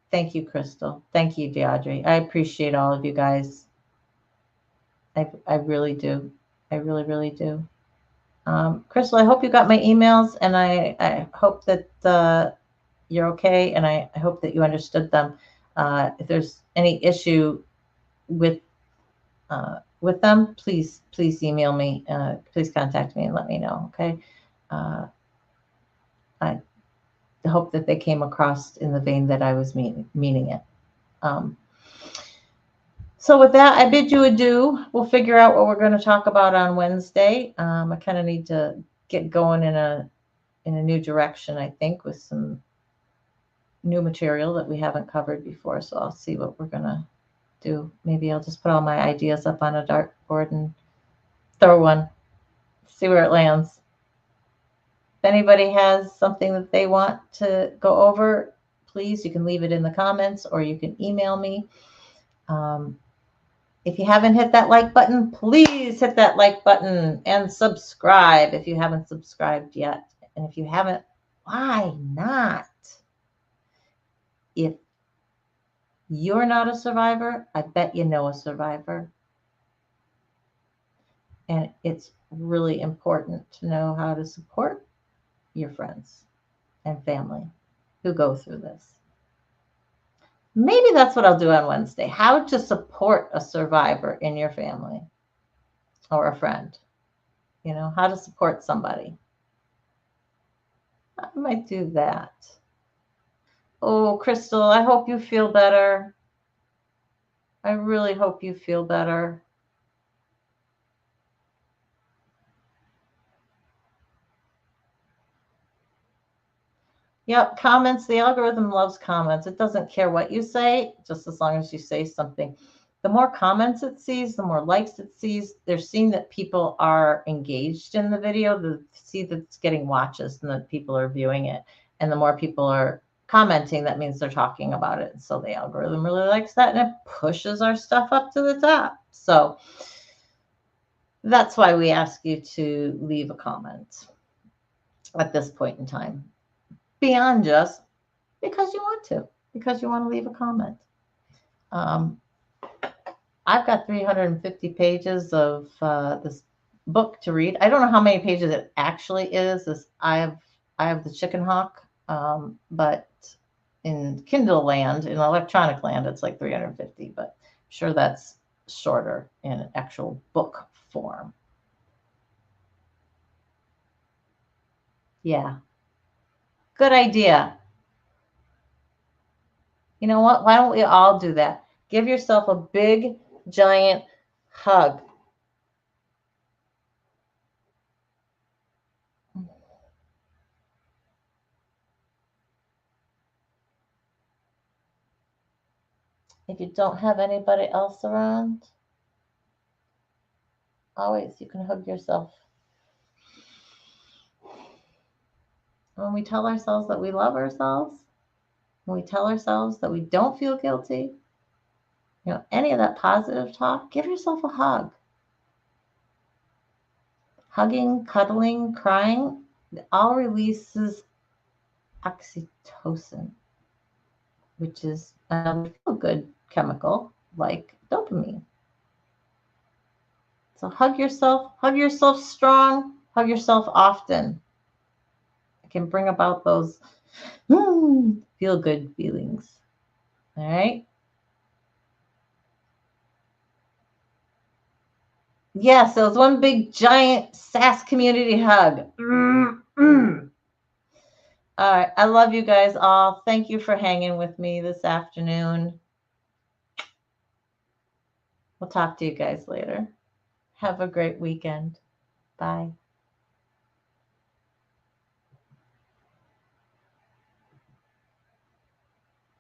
Thank you, Crystal. Thank you, Deaudrey. I appreciate all of you guys. I really do. I really, really do. Crystal, I hope you got my emails, and I hope that you're okay, and I hope that you understood them. If there's any issue with them, please email me. Please contact me and let me know. Okay. I hope that they came across in the vein that I was meaning it. Um, so with that, I bid you adieu. We'll figure out what we're going to talk about on Wednesday. I kind of need to get going in a new direction, I think, with some new material that we haven't covered before. So I'll see what we're going to do. Maybe I'll just put all my ideas up on a dartboard and throw one, see where it lands. If anybody has something that they want to go over, please, you can leave it in the comments or you can email me. If you haven't hit that like button, please hit that like button and subscribe if you haven't subscribed yet. And if you haven't, why not? If you're not a survivor, I bet you know a survivor. And it's really important to know how to support your friends and family who go through this. Maybe that's what I'll do on Wednesday. How to support a survivor in your family or a friend. How to support somebody. I might do that. Oh, Crystal, I hope you feel better. I really hope you feel better. Yep, comments. The algorithm loves comments. It doesn't care what you say, just as long as you say something. The more comments it sees, the more likes it sees. They're seeing that people are engaged in the video. They see that it's getting watches and that people are viewing it. And the more people are commenting, that means they're talking about it. So the algorithm really likes that, and it pushes our stuff up to the top. So that's why we ask you to leave a comment at this point in time, beyond just because you want to, because you want to leave a comment. Um, I've got 350 pages of this book to read. I don't know how many pages it actually is. I have the Chicken Hawk, but in Kindle land, in electronic land, it's like 350. But I'm sure that's shorter in actual book form. Yeah, good idea. You know what? Why don't we all do that? Give yourself a big, giant hug. If you don't have anybody else around, always you can hug yourself. When we tell ourselves that we love ourselves, when we tell ourselves that we don't feel guilty, any of that positive talk, give yourself a hug. Hugging, cuddling, crying, it all releases oxytocin, which is another feel good chemical like dopamine. So hug yourself strong, hug yourself often. It can bring about those feel good feelings. All right. Yes, it was one big giant SAS community hug. All right. I love you guys all. Thank you for hanging with me this afternoon. We'll talk to you guys later. Have a great weekend. Bye.